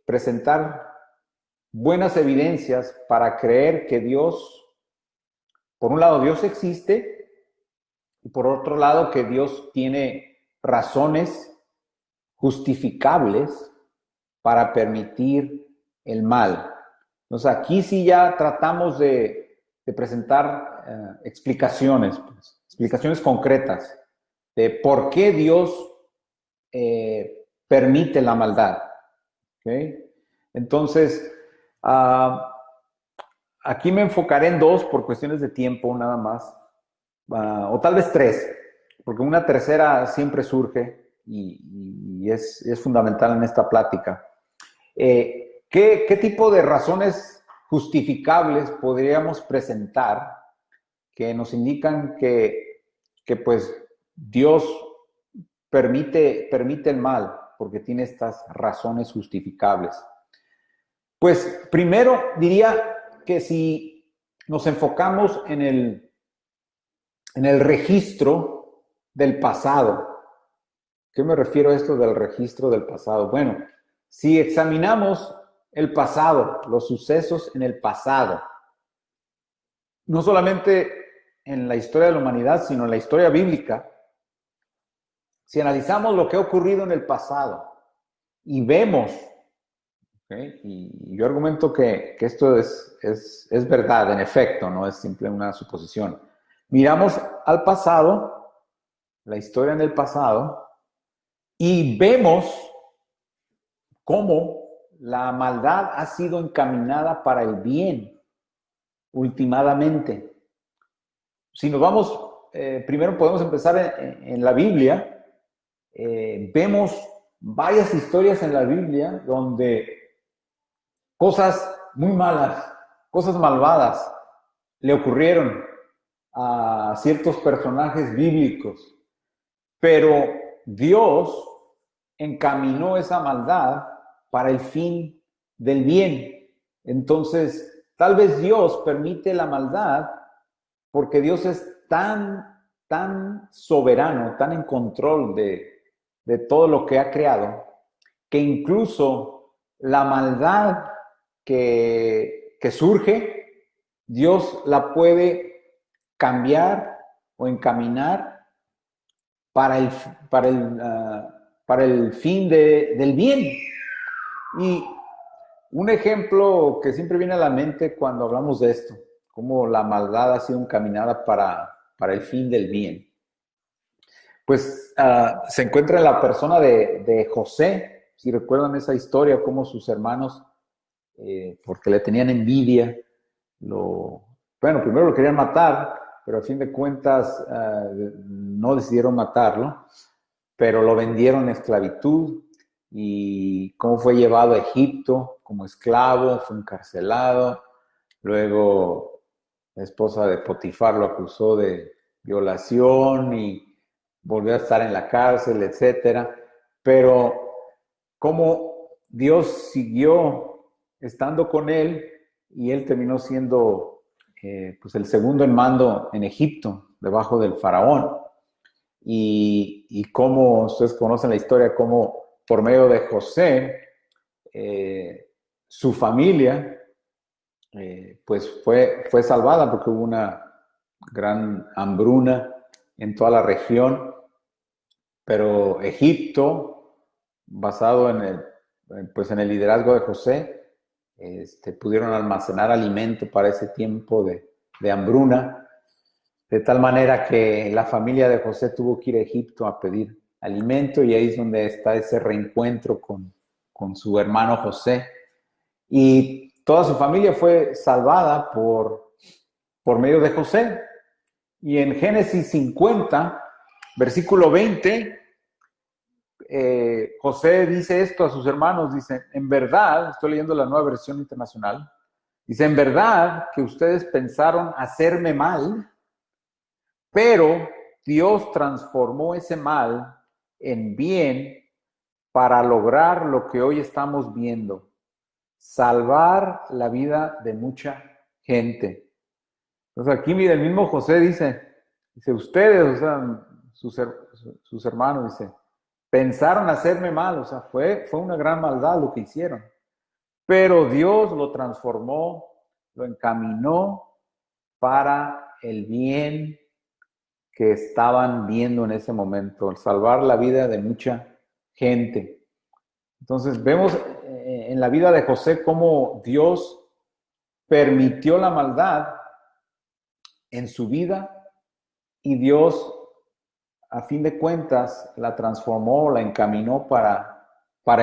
presentar buenas evidencias para creer que Dios, por un lado, Dios existe, y por otro lado, que Dios tiene razones justificables para permitir el mal. Entonces aquí sí ya tratamos de presentar explicaciones concretas de por qué Dios permite la maldad. ¿Okay? Entonces, aquí me enfocaré en dos por cuestiones de tiempo nada más. O tal vez tres, porque una tercera siempre surge y es fundamental en esta plática. ¿Qué tipo de razones justificables podríamos presentar que nos indican que pues Dios permite el mal porque tiene estas razones justificables? Pues primero diría que si nos enfocamos en el registro del pasado. ¿Qué me refiero a esto del registro del pasado? Bueno, si examinamos el pasado, los sucesos en el pasado, no solamente en la historia de la humanidad, sino en la historia bíblica, si analizamos lo que ha ocurrido en el pasado y vemos, ¿okay? Y yo argumento que esto es verdad, en efecto, no es simple una suposición. Miramos al pasado, la historia en el pasado, y vemos cómo la maldad ha sido encaminada para el bien, últimamente. Si nos vamos, primero podemos empezar en la Biblia. Vemos varias historias en la Biblia donde cosas muy malas, cosas malvadas le ocurrieron a ciertos personajes bíblicos, pero Dios encaminó esa maldad para el fin del bien. Entonces, tal vez Dios permite la maldad porque Dios es tan soberano, tan en control de todo lo que ha creado, que incluso la maldad que surge, Dios la puede cambiar o encaminar para el fin del bien. Y un ejemplo que siempre viene a la mente cuando hablamos de esto, cómo la maldad ha sido encaminada para el fin del bien. Pues se encuentra en la persona de José, si recuerdan esa historia, cómo sus hermanos, porque le tenían envidia, primero lo querían matar, pero a fin de cuentas no decidieron matarlo, pero lo vendieron en esclavitud y cómo fue llevado a Egipto como esclavo, fue encarcelado, luego la esposa de Potifar lo acusó de violación y volvió a estar en la cárcel, etcétera, pero cómo Dios siguió estando con él y él terminó siendo pues el segundo en mando en Egipto, debajo del faraón. Y cómo ustedes conocen la historia, cómo por medio de José, su familia pues fue salvada porque hubo una gran hambruna en toda la región, pero Egipto, basado en el liderazgo de José, pudieron almacenar alimento para ese tiempo de hambruna, de tal manera que la familia de José tuvo que ir a Egipto a pedir alimento, y ahí es donde está ese reencuentro con su hermano José. Y toda su familia fue salvada por medio de José. Y en Génesis 50, versículo 20, José dice esto a sus hermanos, dice, en verdad, estoy leyendo la Nueva Versión Internacional, dice, en verdad que ustedes pensaron hacerme mal, pero Dios transformó ese mal en bien para lograr lo que hoy estamos viendo, salvar la vida de mucha gente. Entonces aquí, mira, el mismo José dice ustedes, o sea, sus hermanos, dice, pensaron hacerme mal, o sea, fue una gran maldad lo que hicieron, pero Dios lo transformó, lo encaminó para el bien que estaban viendo en ese momento, el salvar la vida de mucha gente. Entonces vemos en la vida de José cómo Dios permitió la maldad en su vida y Dios, a fin de cuentas, la transformó, la encaminó para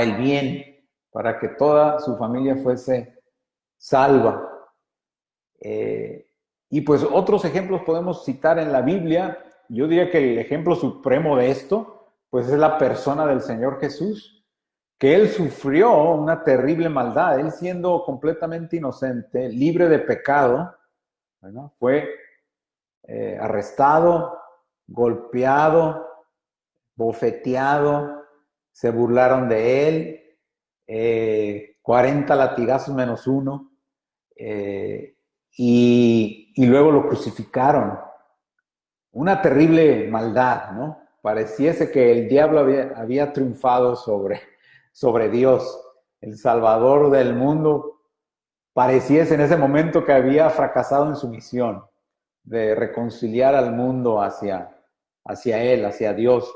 el bien, para que toda su familia fuese salva. Y pues otros ejemplos podemos citar en la Biblia. Yo diría que el ejemplo supremo de esto, pues es la persona del Señor Jesús, que Él sufrió una terrible maldad, Él siendo completamente inocente, libre de pecado, ¿verdad? Fue arrestado, golpeado, bofeteado, se burlaron de Él, 40 latigazos menos uno, y luego lo crucificaron. Una terrible maldad, ¿no? Pareciese que el diablo había triunfado sobre Dios, el Salvador del mundo. Pareciese en ese momento que había fracasado en su misión de reconciliar al mundo hacia Él, hacia Dios,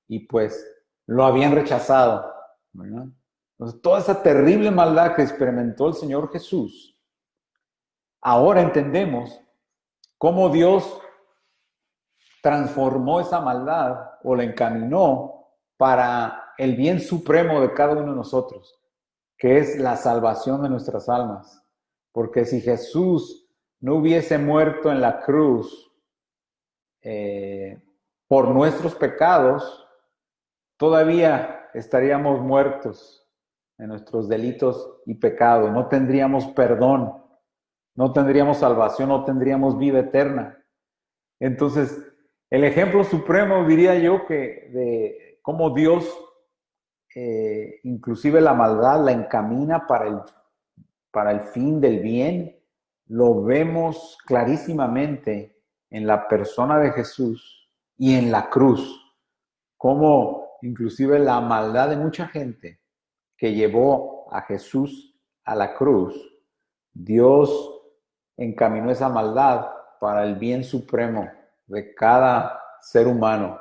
y pues lo habían rechazado, ¿verdad? Entonces, toda esa terrible maldad que experimentó el Señor Jesús, ahora entendemos cómo Dios transformó esa maldad o la encaminó para el bien supremo de cada uno de nosotros, que es la salvación de nuestras almas. Porque si Jesús no hubiese muerto en la cruz por nuestros pecados, todavía estaríamos muertos en nuestros delitos y pecados. No tendríamos perdón, no tendríamos salvación, no tendríamos vida eterna. Entonces, el ejemplo supremo, diría yo, que de cómo Dios, inclusive la maldad, la encamina para el fin del bien, lo vemos clarísimamente en la persona de Jesús y en la cruz. Cómo inclusive la maldad de mucha gente que llevó a Jesús a la cruz, Dios encaminó esa maldad para el bien supremo de cada ser humano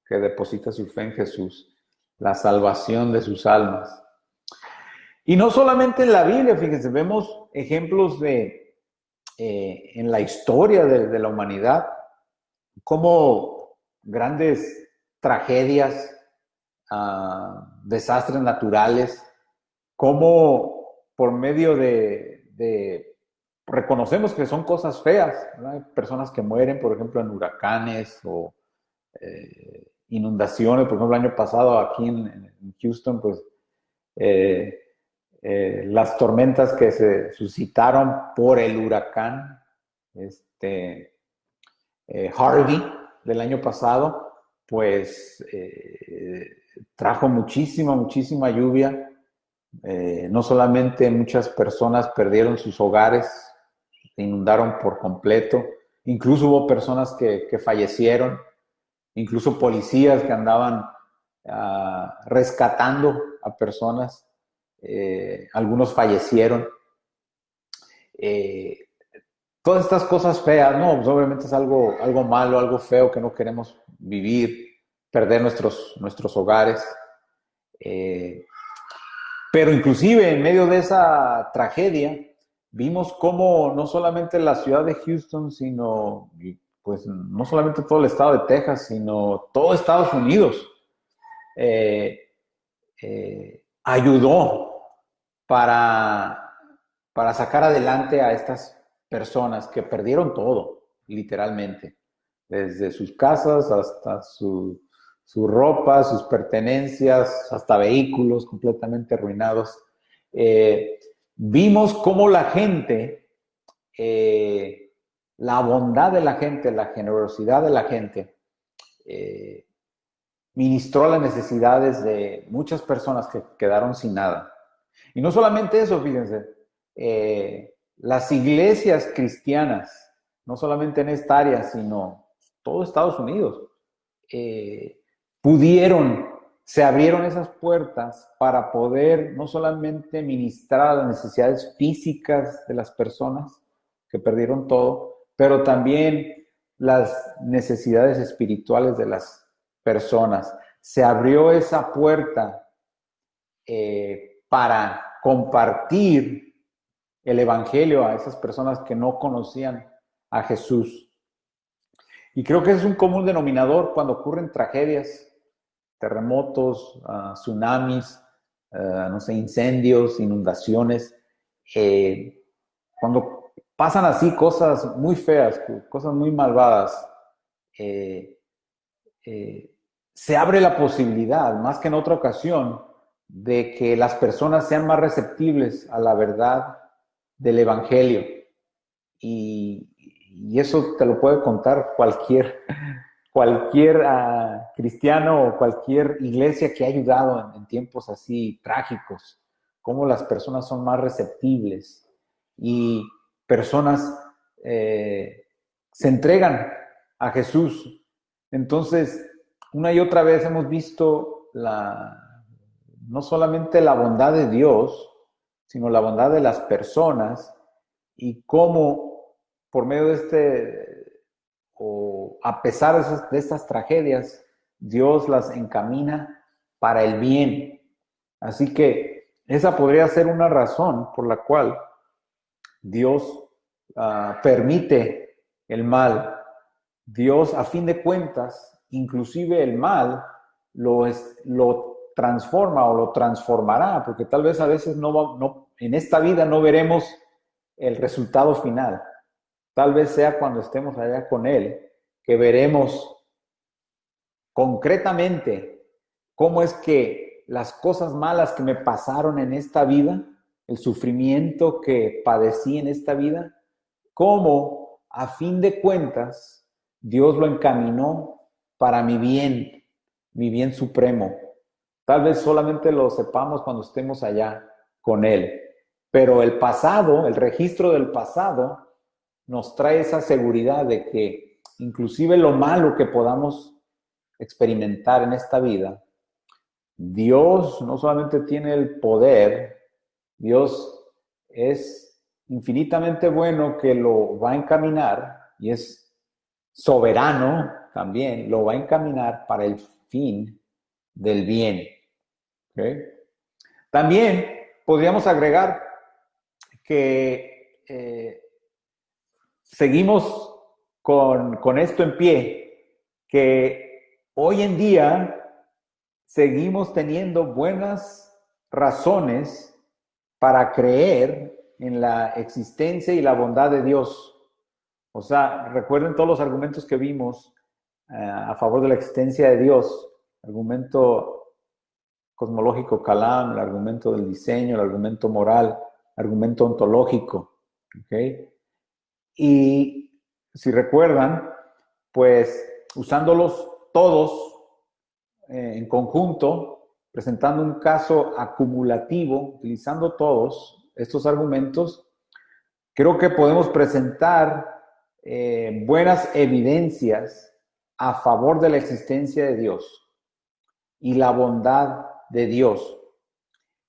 que deposita su fe en Jesús, la salvación de sus almas. Y no solamente en la Biblia, fíjense, vemos ejemplos en la historia de la humanidad, como grandes tragedias, desastres naturales, como por medio reconocemos que son cosas feas, ¿verdad? Hay personas que mueren, por ejemplo, en huracanes o inundaciones. Por ejemplo, el año pasado aquí en Houston, pues las tormentas que se suscitaron por el huracán Harvey del año pasado, pues trajo muchísima lluvia. No solamente muchas personas perdieron sus hogares, se inundaron por completo, incluso hubo personas que fallecieron, incluso policías que andaban rescatando a personas, algunos fallecieron. Todas estas cosas feas, ¿no? Pues obviamente es algo malo, algo feo que no queremos vivir, perder nuestros hogares. Pero inclusive en medio de esa tragedia, vimos cómo no solamente la ciudad de Houston, sino, pues no solamente todo el estado de Texas, sino todo Estados Unidos, ayudó para sacar adelante a estas personas que perdieron todo, literalmente, desde sus casas hasta su ropa, sus pertenencias, hasta vehículos completamente arruinados. Vimos cómo la gente, la bondad de la gente, la generosidad de la gente, ministró las necesidades de muchas personas que quedaron sin nada. Y no solamente eso, fíjense, las iglesias cristianas, no solamente en esta área, sino todo Estados Unidos, se abrieron esas puertas para poder no solamente ministrar las necesidades físicas de las personas que perdieron todo, pero también las necesidades espirituales de las personas. Se abrió esa puerta para compartir el evangelio a esas personas que no conocían a Jesús. Y creo que es un común denominador cuando ocurren tragedias, terremotos, tsunamis, no sé, incendios, inundaciones. Cuando pasan así cosas muy feas, cosas muy malvadas, se abre la posibilidad, más que en otra ocasión, de que las personas sean más receptibles a la verdad del evangelio. Y eso te lo puede contar cualquier cristiano o cualquier iglesia que ha ayudado en tiempos así trágicos, cómo las personas son más receptibles y personas se entregan a Jesús. Entonces, una y otra vez hemos visto no solamente la bondad de Dios, sino la bondad de las personas y cómo por medio o a pesar de estas tragedias, Dios las encamina para el bien. Así que esa podría ser una razón por la cual Dios permite el mal. Dios, a fin de cuentas, inclusive el mal lo transforma o lo transformará, porque tal vez a veces en esta vida no veremos el resultado final. Tal vez sea cuando estemos allá con Él, que veremos concretamente cómo es que las cosas malas que me pasaron en esta vida, el sufrimiento que padecí en esta vida, cómo a fin de cuentas Dios lo encaminó para mi bien supremo. Tal vez solamente lo sepamos cuando estemos allá con Él, pero el pasado, el registro del pasado, nos trae esa seguridad de que inclusive lo malo que podamos experimentar en esta vida, Dios no solamente tiene el poder, Dios es infinitamente bueno, que lo va a encaminar, y es soberano también, lo va a encaminar para el fin del bien. ¿Okay? También podríamos agregar que seguimos con esto en pie, que hoy en día seguimos teniendo buenas razones para creer en la existencia y la bondad de Dios. O sea, recuerden todos los argumentos que vimos a favor de la existencia de Dios: argumento cosmológico Kalam, el argumento del diseño, el argumento moral, argumento ontológico. ¿Okay? Y si recuerdan, pues usándolos todos en conjunto, presentando un caso acumulativo, utilizando todos estos argumentos, creo que podemos presentar buenas evidencias a favor de la existencia de Dios y la bondad de Dios.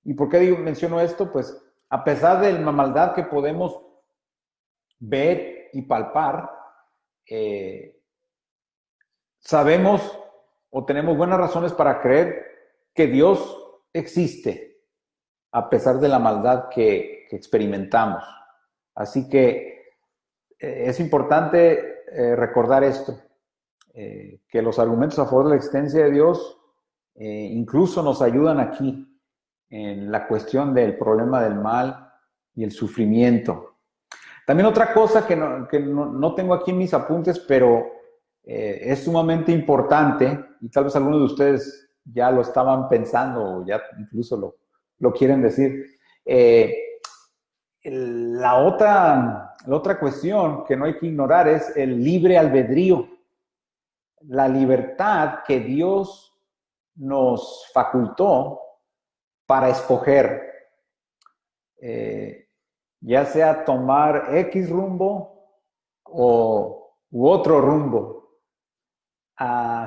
¿Y por qué menciono esto? Pues a pesar de la maldad que podemos ver y palpar, sabemos o tenemos buenas razones para creer que Dios existe a pesar de la maldad que experimentamos. Así que es importante recordar esto, que los argumentos a favor de la existencia de Dios incluso nos ayudan aquí en la cuestión del problema del mal y el sufrimiento. También otra cosa que no tengo aquí en mis apuntes, pero es sumamente importante, y tal vez algunos de ustedes ya lo estaban pensando o ya incluso lo quieren decir. La otra cuestión que no hay que ignorar es el libre albedrío, la libertad que Dios nos facultó para escoger, ya sea tomar X rumbo u otro rumbo, a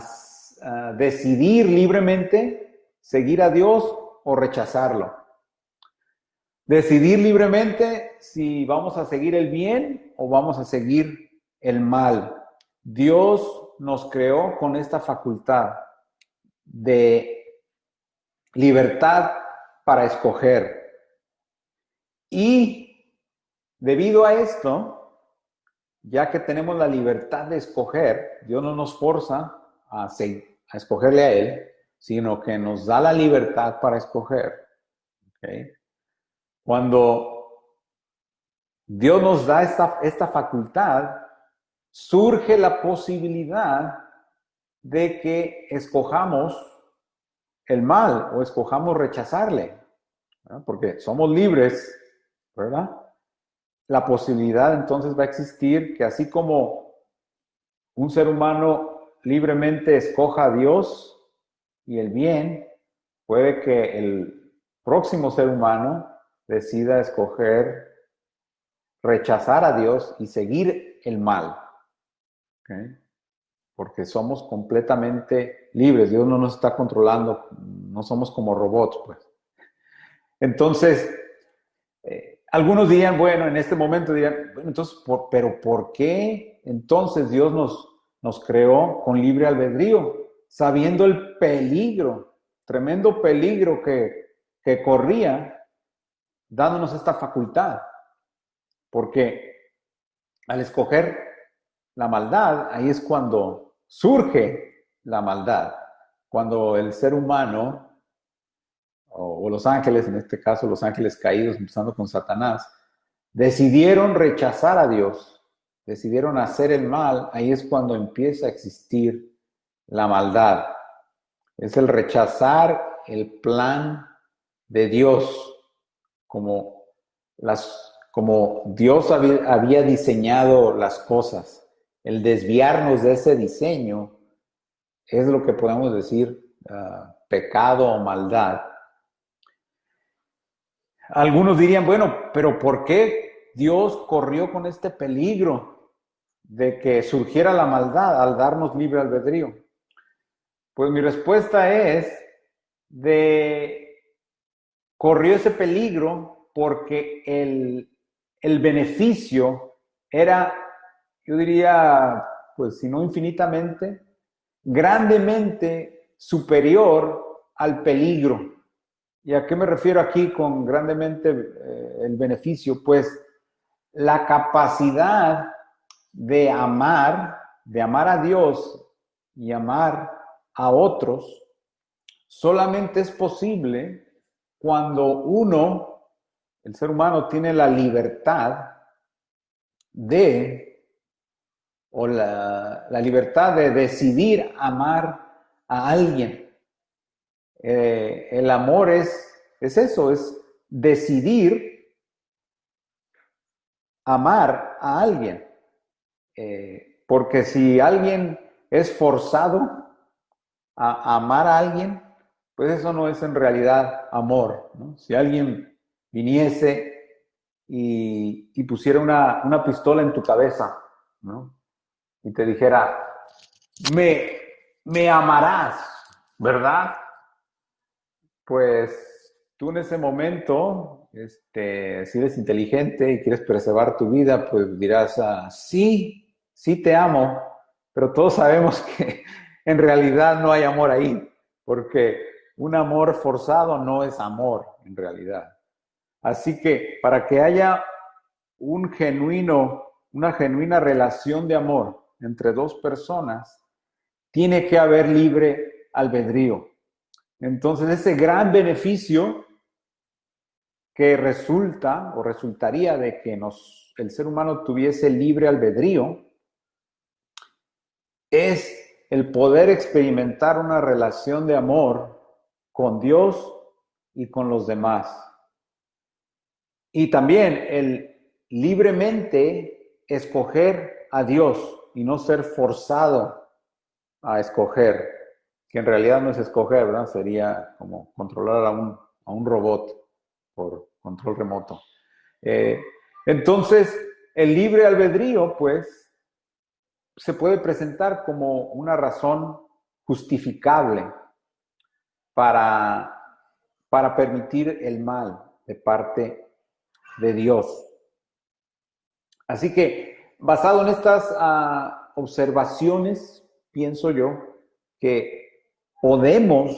decidir libremente seguir a Dios o rechazarlo. Decidir libremente si vamos a seguir el bien o vamos a seguir el mal. Dios nos creó con esta facultad de libertad para escoger. Y debido a esto, ya que tenemos la libertad de escoger, Dios no nos forza a escogerle a Él, sino que nos da la libertad para escoger. ¿Okay? Cuando Dios nos da esta facultad, surge la posibilidad de que escojamos el mal o escojamos rechazarle, ¿verdad? Porque somos libres, ¿verdad? La posibilidad entonces va a existir que así como un ser humano libremente escoja a Dios y el bien, puede que el próximo ser humano decida escoger rechazar a Dios y seguir el mal. ¿Okay? Porque somos completamente libres. Dios no nos está controlando, no somos como robots, pues. Entonces, algunos dirían, bueno, en este momento dirían, bueno, entonces, pero ¿por qué entonces Dios nos creó con libre albedrío? Sabiendo el peligro, tremendo peligro que corría, dándonos esta facultad. Porque al escoger la maldad, ahí es cuando surge la maldad. Cuando el ser humano, o los ángeles, en este caso los ángeles caídos, empezando con Satanás, decidieron rechazar a Dios, decidieron hacer el mal, ahí es cuando empieza a existir la maldad. Es el rechazar el plan de Dios, como Dios había diseñado las cosas. El desviarnos de ese diseño es lo que podemos decir pecado o maldad. Algunos dirían, bueno, pero ¿por qué Dios corrió con este peligro de que surgiera la maldad al darnos libre albedrío? Pues mi respuesta es corrió ese peligro porque el beneficio era, yo diría, pues si no infinitamente, grandemente superior al peligro. ¿Y a qué me refiero aquí con grandemente el beneficio? Pues la capacidad de amar a Dios y amar a otros, solamente es posible cuando uno, el ser humano, tiene la libertad la libertad de decidir amar a alguien. El amor es eso, es decidir amar a alguien. Porque si alguien es forzado a amar a alguien, pues eso no es en realidad amor, ¿no? Si alguien viniese y pusiera una pistola en tu cabeza, ¿no? Y te dijera, me amarás, ¿verdad? Pues tú en ese momento, si eres inteligente y quieres preservar tu vida, pues dirás, sí, sí te amo, pero todos sabemos que en realidad no hay amor ahí, porque un amor forzado no es amor en realidad. Así que para que haya una genuina relación de amor entre dos personas, tiene que haber libre albedrío. Entonces, ese gran beneficio que resulta o resultaría de que el ser humano tuviese libre albedrío es el poder experimentar una relación de amor con Dios y con los demás. Y también el libremente escoger a Dios y no ser forzado a escoger, que en realidad no es escoger, ¿verdad? Sería como controlar a un robot por control remoto. Entonces, el libre albedrío, pues, se puede presentar como una razón justificable para permitir el mal de parte de Dios. Así que, basado en estas observaciones, pienso yo que podemos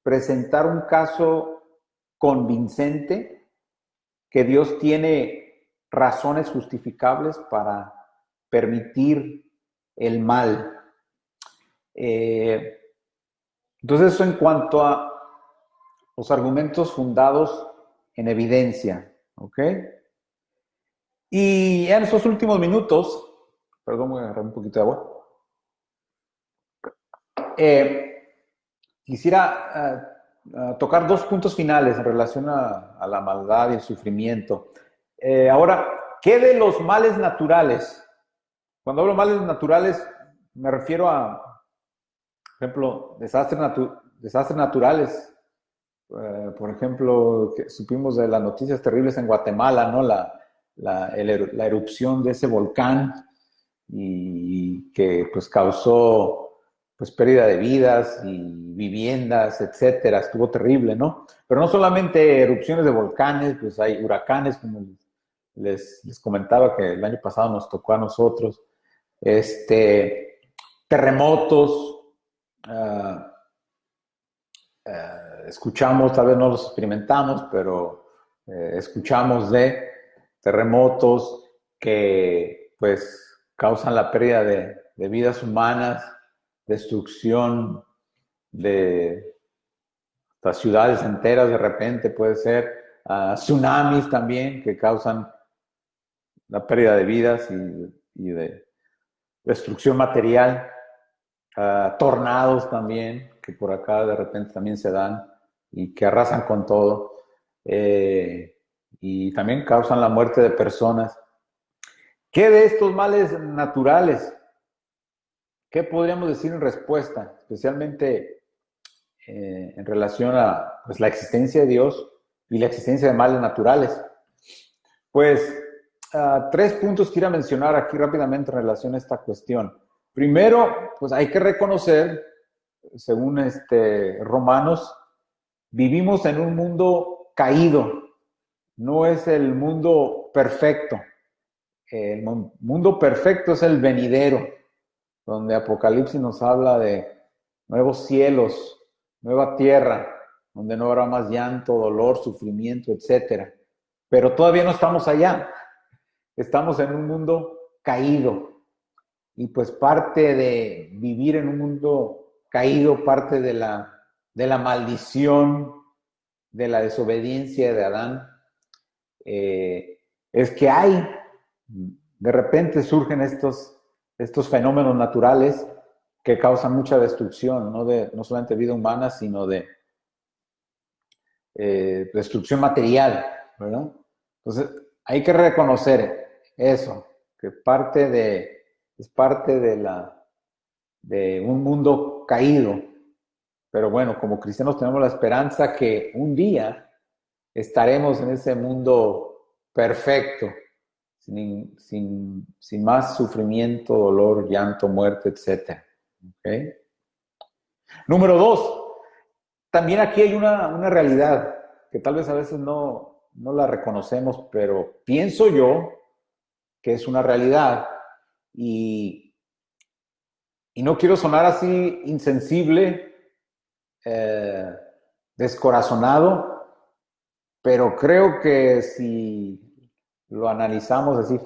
presentar un caso convincente que Dios tiene razones justificables para permitir el mal. Entonces, eso en cuanto a los argumentos fundados en evidencia, ¿ok? Y en estos últimos minutos, perdón, voy a agarrar un poquito de agua. Quisiera tocar dos puntos finales en relación a la maldad y el sufrimiento. Ahora, ¿qué de los males naturales? Cuando hablo de males naturales, me refiero a, por ejemplo, desastres naturales. Por ejemplo, que supimos de las noticias terribles en Guatemala, ¿no? La erupción de ese volcán y que pues causó pues pérdida de vidas y viviendas, etcétera. Estuvo terrible, ¿no? Pero no solamente erupciones de volcanes, pues hay huracanes, como les comentaba que el año pasado nos tocó a nosotros, terremotos, escuchamos, tal vez no los experimentamos, pero escuchamos de terremotos que pues causan la pérdida de vidas humanas, destrucción de las ciudades enteras de repente, puede ser tsunamis también que causan la pérdida de vidas y de destrucción material, tornados también que por acá de repente también se dan y que arrasan con todo, y también causan la muerte de personas. ¿Qué de estos males naturales? ¿Qué podríamos decir en respuesta? Especialmente en relación a pues, la existencia de Dios y la existencia de males naturales. Pues 3 puntos quiero mencionar aquí rápidamente en relación a esta cuestión. Primero, pues hay que reconocer, según Romanos, vivimos en un mundo caído, no es el mundo perfecto. El mundo perfecto es el venidero, donde Apocalipsis nos habla de nuevos cielos, nueva tierra, donde no habrá más llanto, dolor, sufrimiento, etcétera. Pero todavía no estamos allá. Estamos en un mundo caído. Y pues parte de vivir en un mundo caído, parte de la maldición, de la desobediencia de Adán, es que de repente surgen estos fenómenos naturales que causan mucha destrucción, no solamente vida humana, sino de destrucción material, ¿verdad? Entonces, hay que reconocer eso, que es parte de un mundo caído. Pero bueno, como cristianos tenemos la esperanza que un día estaremos en ese mundo perfecto, sin más sufrimiento, dolor, llanto, muerte, etc. ¿Okay? Número 2, también aquí hay una realidad que tal vez a veces no la reconocemos, pero pienso yo que es una realidad y no quiero sonar así insensible, descorazonado, pero creo que si lo analizamos así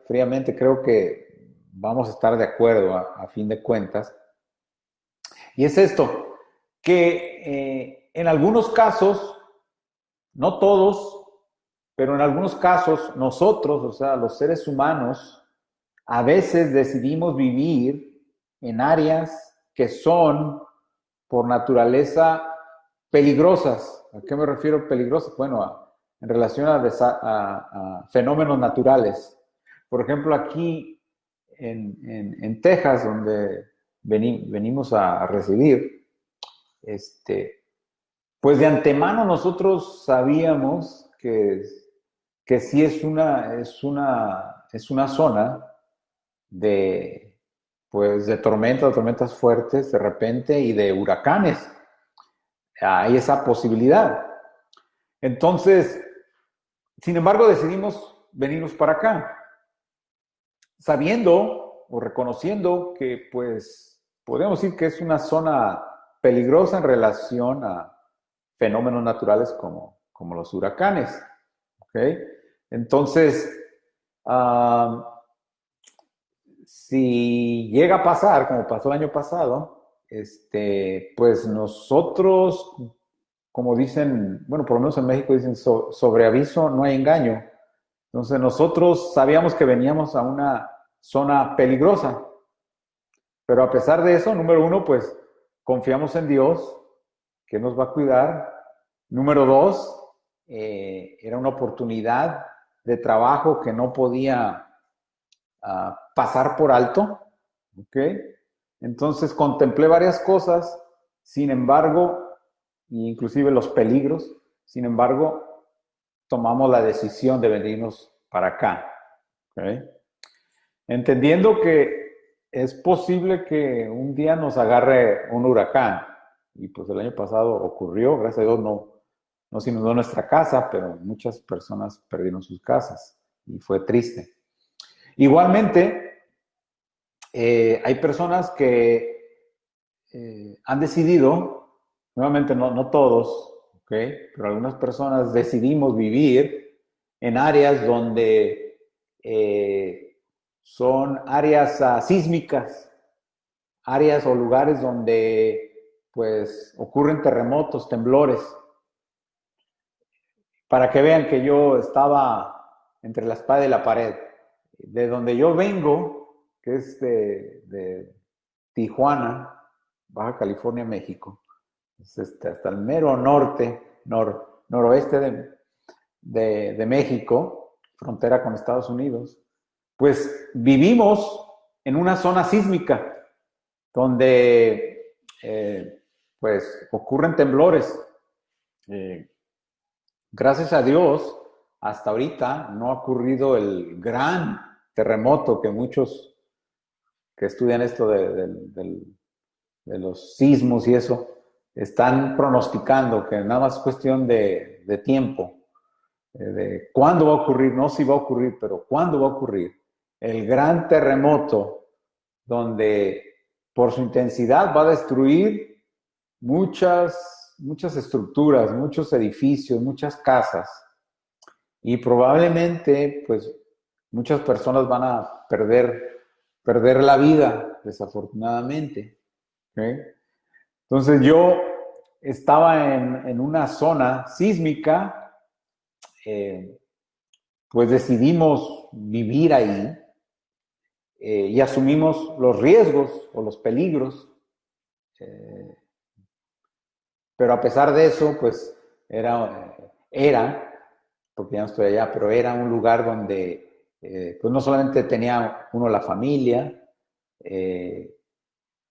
fríamente, creo que vamos a estar de acuerdo a fin de cuentas. Y es esto, que en algunos casos, no todos, pero en algunos casos nosotros, o sea, los seres humanos, a veces decidimos vivir en áreas que son por naturaleza peligrosas. ¿A qué me refiero peligrosas? Bueno, en relación a fenómenos naturales. Por ejemplo, aquí en Texas, donde venimos a residir, pues de antemano nosotros sabíamos que sí es una zona de, pues de tormentas fuertes de repente y de huracanes. Hay esa posibilidad. Entonces, sin embargo, decidimos venirnos para acá, sabiendo o reconociendo que, pues, podemos decir que es una zona peligrosa en relación a fenómenos naturales como los huracanes. ¿Okay? Entonces, si llega a pasar, como pasó el año pasado, pues nosotros, como dicen, bueno, por lo menos en México dicen sobre aviso no hay engaño. Entonces nosotros sabíamos que veníamos a una zona peligrosa, pero a pesar de eso, número uno, pues confiamos en Dios, que nos va a cuidar. Número dos, era una oportunidad de trabajo que no podía pasar por alto, ¿ok? Entonces contemplé varias cosas, sin embargo, inclusive los peligros, sin embargo, tomamos la decisión de venirnos para acá, ¿ok? Entendiendo que es posible que un día nos agarre un huracán, y pues el año pasado ocurrió, gracias a Dios no se inundó nuestra casa, pero muchas personas perdieron sus casas y fue triste. Igualmente, hay personas que han decidido, nuevamente no todos, ¿okay? Pero algunas personas decidimos vivir en áreas donde son áreas sísmicas, áreas o lugares donde pues ocurren terremotos, temblores. Para que vean que yo estaba entre la espada y la pared. De donde yo vengo, que es de Tijuana, Baja California, México, es hasta el mero noroeste de México, frontera con Estados Unidos, pues vivimos en una zona sísmica donde pues ocurren temblores. Gracias a Dios, hasta ahorita no ha ocurrido el gran terremoto que muchos que estudian esto de los sismos y eso están pronosticando, que nada más es cuestión de tiempo. de cuándo va a ocurrir, no si va a ocurrir, pero cuándo va a ocurrir el gran terremoto donde por su intensidad va a destruir muchas estructuras, muchos edificios, muchas casas y probablemente pues muchas personas van a perder la vida desafortunadamente. ¿Okay? Entonces yo estaba en una zona sísmica, pues decidimos vivir ahí y asumimos los riesgos o los peligros, pero a pesar de eso, pues porque ya no estoy allá, pero era un lugar donde pues no solamente tenía uno la familia,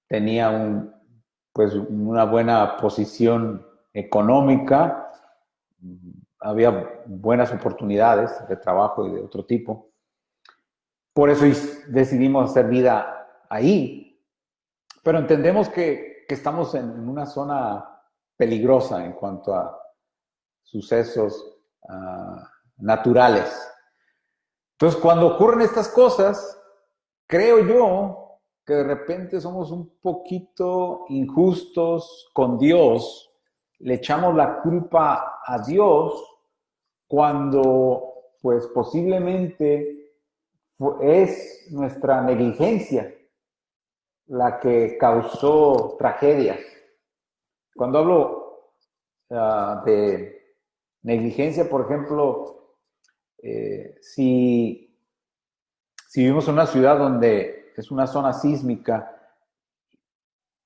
tenía pues una buena posición económica, había buenas oportunidades de trabajo y de otro tipo. Por eso decidimos hacer vida ahí. Pero entendemos que estamos en una zona peligrosa en cuanto a sucesos naturales. Entonces, cuando ocurren estas cosas, creo yo que de repente somos un poquito injustos con Dios, le echamos la culpa a Dios cuando pues posiblemente es nuestra negligencia la que causó tragedias. Cuando hablo de negligencia, por ejemplo, si vivimos en una ciudad donde es una zona sísmica,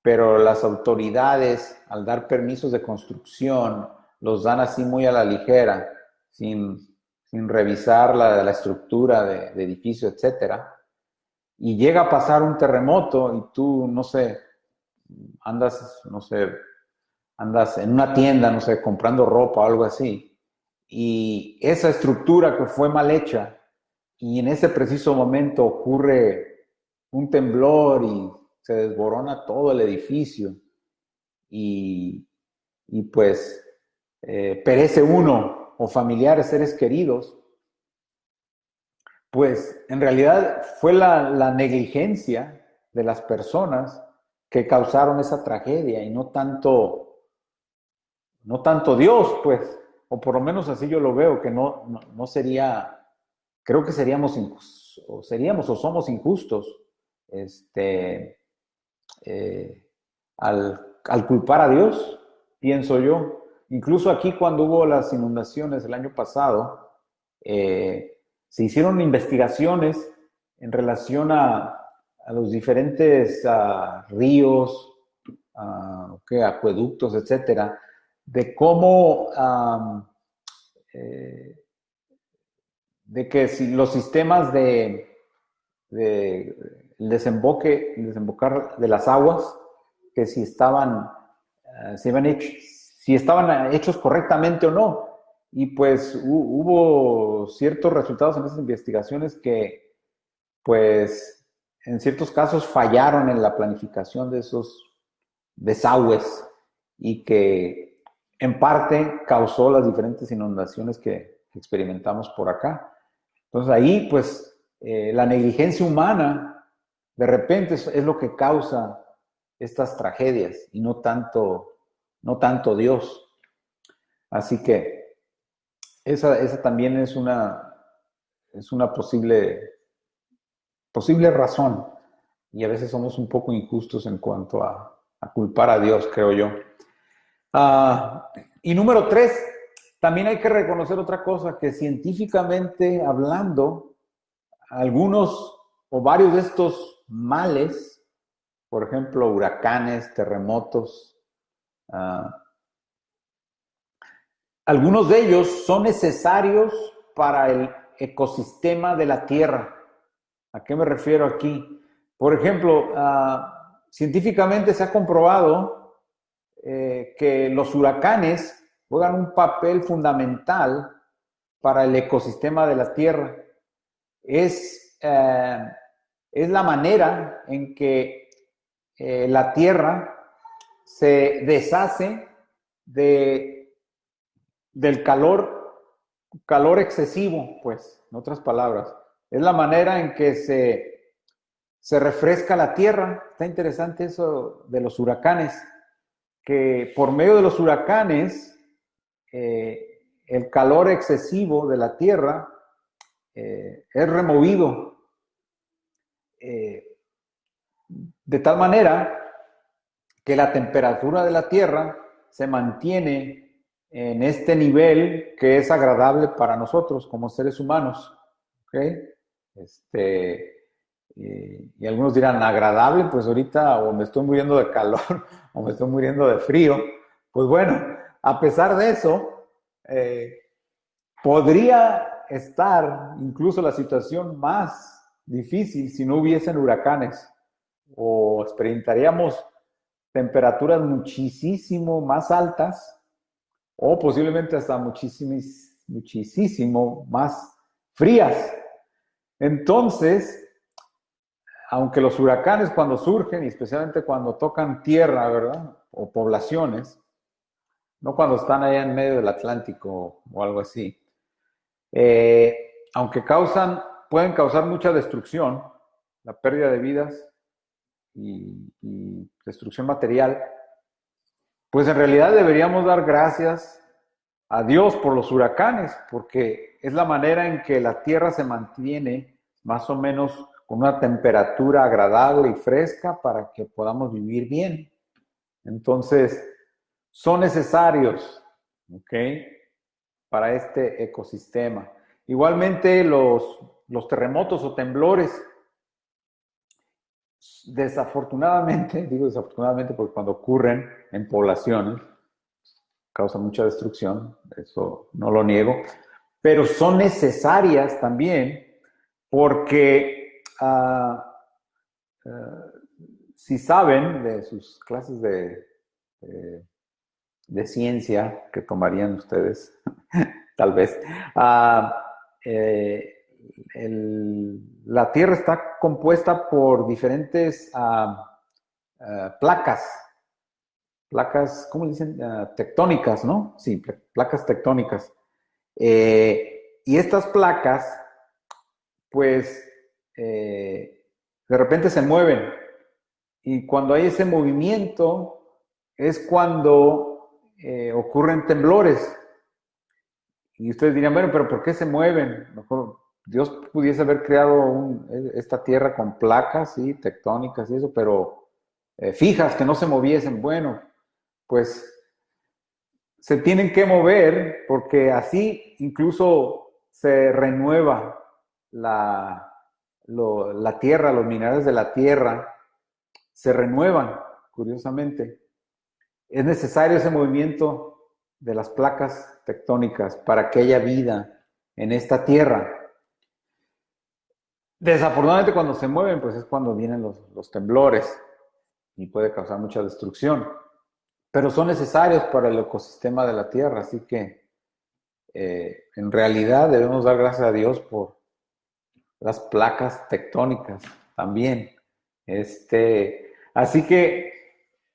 pero las autoridades, al dar permisos de construcción, los dan así muy a la ligera, sin revisar la estructura de edificio, etcétera, y llega a pasar un terremoto y tú, no sé, andas en una tienda, no sé, comprando ropa o algo así, y esa estructura que fue mal hecha, y en ese preciso momento ocurre un temblor y se desborona todo el edificio, y pues perece uno o familiares, seres queridos, pues en realidad fue la negligencia de las personas que causaron esa tragedia y no tanto Dios, pues, o por lo menos así yo lo veo, que no sería, creo que seríamos o somos injustos al culpar a Dios, pienso yo. Incluso aquí cuando hubo las inundaciones el año pasado, se hicieron investigaciones en relación a los diferentes ríos, acueductos, etcétera, de cómo, de que si los sistemas el desembocar de las aguas, que si estaban, si estaban hechos correctamente o no. Y pues hubo ciertos resultados en esas investigaciones que, pues, en ciertos casos fallaron en la planificación de esos desagües y que en parte causó las diferentes inundaciones que experimentamos por acá. Entonces ahí, pues, la negligencia humana de repente es lo que causa estas tragedias y no tanto Dios. Así que esa también es una posible razón, y a veces somos un poco injustos en cuanto a culpar a Dios, creo yo. Y número 3, también hay que reconocer otra cosa, que científicamente hablando, algunos o varios de estos males, por ejemplo, huracanes, terremotos, algunos de ellos son necesarios para el ecosistema de la Tierra. ¿A qué me refiero aquí? Por ejemplo, científicamente se ha comprobado que los huracanes juegan un papel fundamental para el ecosistema de la Tierra. Es la manera en que la Tierra se deshace del calor calor excesivo, pues, en otras palabras. Es la manera en que se refresca la tierra. Está interesante eso de los huracanes, que por medio de los huracanes, el calor excesivo de la tierra es removido de tal manera que la temperatura de la tierra se mantiene en este nivel que es agradable para nosotros como seres humanos. ¿Okay? Y algunos dirán, agradable, pues ahorita o me estoy muriendo de calor o me estoy muriendo de frío. Pues bueno, a pesar de eso, podría estar incluso la situación más difícil si no hubiesen huracanes, o experimentaríamos temperaturas muchísimo más altas o posiblemente hasta muchísimo más frías. Entonces, aunque los huracanes cuando surgen, y especialmente cuando tocan tierra, ¿verdad? O poblaciones, no cuando están allá en medio del Atlántico o algo así, aunque pueden causar mucha destrucción, la pérdida de vidas y destrucción material, pues en realidad deberíamos dar gracias a Dios por los huracanes, porque es la manera en que la tierra se mantiene más o menos con una temperatura agradable y fresca para que podamos vivir bien. Entonces, son necesarios, ¿ok? Para este ecosistema. Igualmente, los terremotos o temblores, desafortunadamente, digo desafortunadamente porque cuando ocurren en poblaciones, causan mucha destrucción, eso no lo niego, pero son necesarias también porque si saben de sus clases de ciencia que tomarían ustedes, tal vez, la Tierra está compuesta por diferentes placas, ¿cómo dicen? Tectónicas, ¿no? Sí, placas tectónicas. Y estas placas, pues, de repente se mueven. Y cuando hay ese movimiento, es cuando ocurren temblores. Y ustedes dirían, bueno, pero ¿por qué se mueven? Mejor Dios pudiese haber creado esta tierra con placas, ¿sí? Tectónicas y eso, pero fijas, que no se moviesen. Bueno, pues se tienen que mover porque así incluso se renueva la tierra, los minerales de la tierra se renuevan, curiosamente. Es necesario ese movimiento de las placas tectónicas para que haya vida en esta tierra. Desafortunadamente cuando se mueven, pues es cuando vienen los temblores y puede causar mucha destrucción. Pero son necesarios para el ecosistema de la tierra, así que en realidad debemos dar gracias a Dios por las placas tectónicas también. Así que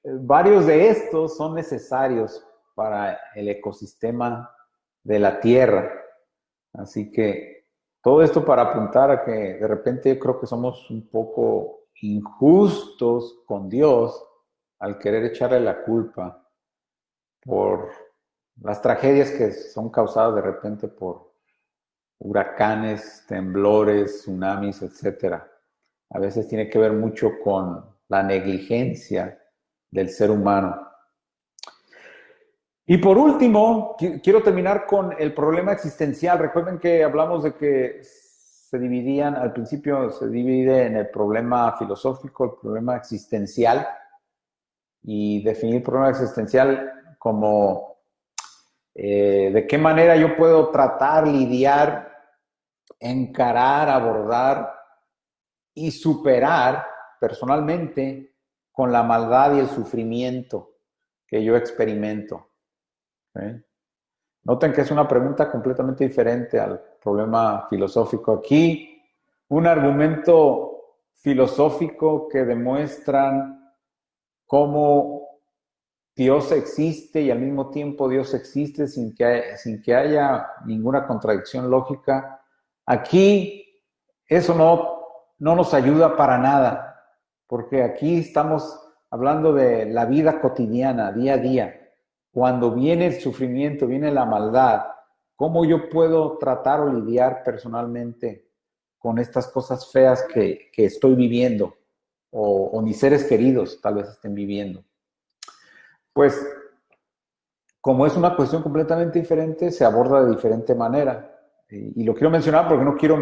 varios de estos son necesarios para el ecosistema de la tierra. Así que todo esto para apuntar a que de repente yo creo que somos un poco injustos con Dios al querer echarle la culpa por las tragedias que son causadas de repente por huracanes, temblores, tsunamis, etc. A veces tiene que ver mucho con la negligencia del ser humano. Y por último, quiero terminar con el problema existencial. Recuerden que hablamos de que se dividían, al principio se divide en el problema filosófico, el problema existencial, y definir el problema existencial como de qué manera yo puedo tratar, lidiar, encarar, abordar y superar personalmente con la maldad y el sufrimiento que yo experimento. ¿Okay? Noten que es una pregunta completamente diferente al problema filosófico. Aquí, un argumento filosófico que demuestran cómo Dios existe y al mismo tiempo Dios existe sin que haya ninguna contradicción lógica. Aquí eso no nos ayuda para nada, porque aquí estamos hablando de la vida cotidiana, día a día. Cuando viene el sufrimiento, viene la maldad, ¿cómo yo puedo tratar o lidiar personalmente con estas cosas feas que estoy viviendo o mis seres queridos tal vez estén viviendo? Pues como es una cuestión completamente diferente, se aborda de diferente manera. Y lo quiero mencionar porque no quiero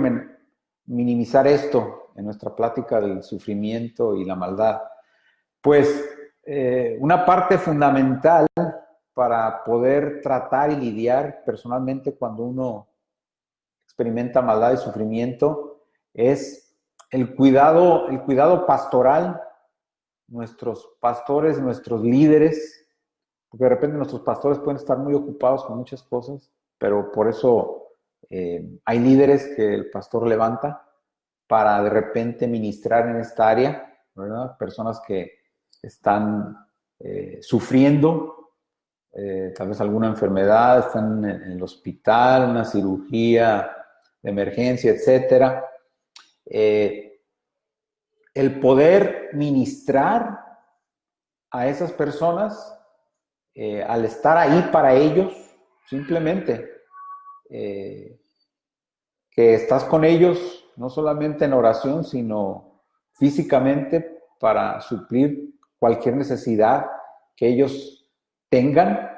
minimizar esto en nuestra plática del sufrimiento y la maldad. Pues una parte fundamental para poder tratar y lidiar personalmente cuando uno experimenta maldad y sufrimiento es el cuidado pastoral. Nuestros pastores, nuestros líderes, porque de repente nuestros pastores pueden estar muy ocupados con muchas cosas, pero por eso hay líderes que el pastor levanta para de repente ministrar en esta área, ¿verdad? Personas que están sufriendo tal vez alguna enfermedad, están en el hospital, una cirugía de emergencia, etcétera. El poder ministrar a esas personas al estar ahí para ellos, simplemente que estás con ellos no solamente en oración, sino físicamente para suplir cualquier necesidad que ellos tengan.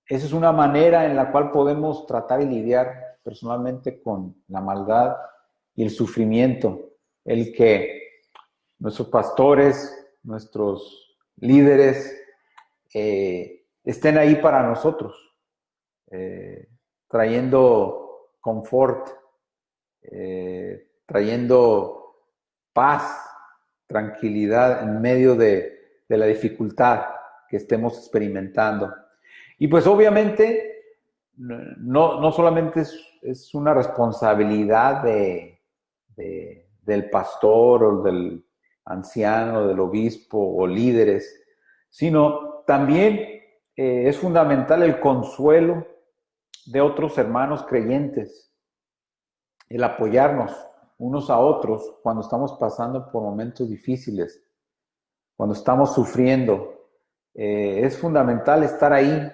Esa es una manera en la cual podemos tratar y lidiar personalmente con la maldad y el sufrimiento. El que nuestros pastores, nuestros líderes, estén ahí para nosotros, trayendo confort, trayendo paz, tranquilidad en medio de la dificultad que estemos experimentando. Y pues obviamente no solamente es una responsabilidad del pastor o del anciano, del obispo o líderes, sino también es fundamental el consuelo de otros hermanos creyentes, el apoyarnos unos a otros cuando estamos pasando por momentos difíciles, cuando estamos sufriendo. Es fundamental estar ahí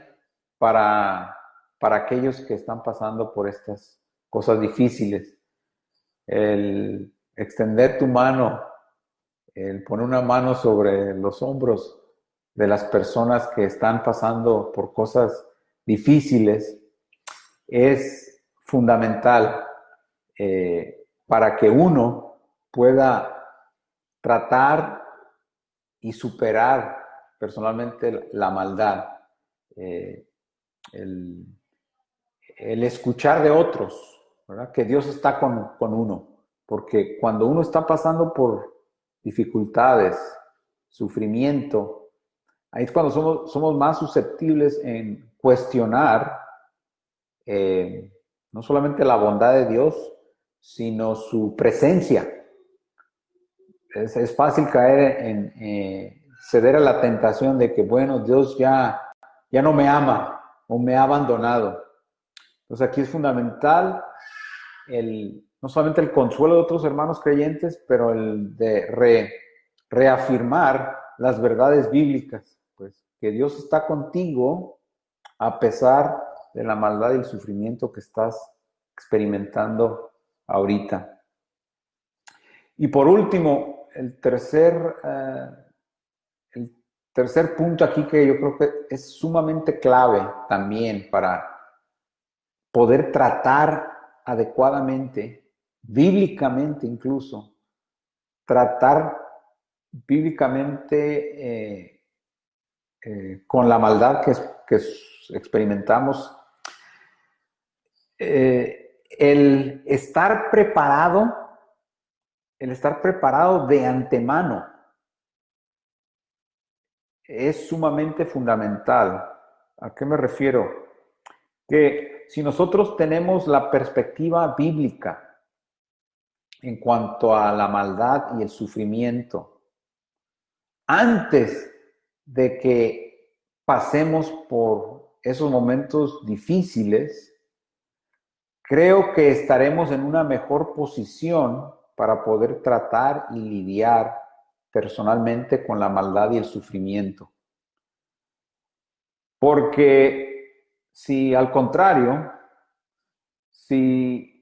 para aquellos que están pasando por estas cosas difíciles. El extender tu mano, el poner una mano sobre los hombros de las personas que están pasando por cosas difíciles es fundamental para que uno pueda tratar y superar personalmente la maldad. El, el escuchar de otros, ¿verdad? Que Dios está con uno, porque cuando uno está pasando por dificultades, sufrimiento, ahí es cuando somos más susceptibles en cuestionar no solamente la bondad de Dios, sino su presencia. Es fácil caer en ceder a la tentación de que, bueno, Dios ya no me ama o me ha abandonado. Entonces aquí es fundamental no solamente el consuelo de otros hermanos creyentes, pero el de reafirmar las verdades bíblicas, pues que Dios está contigo a pesar de la maldad y el sufrimiento que estás experimentando ahorita. Y por último, el tercer punto aquí que yo creo que es sumamente clave también para poder tratar adecuadamente, bíblicamente incluso, tratar bíblicamente con la maldad que experimentamos, el estar preparado de antemano es sumamente fundamental. ¿A qué me refiero? Que si nosotros tenemos la perspectiva bíblica en cuanto a la maldad y el sufrimiento, antes de que pasemos por esos momentos difíciles, creo que estaremos en una mejor posición para poder tratar y lidiar personalmente con la maldad y el sufrimiento. Porque si al contrario, si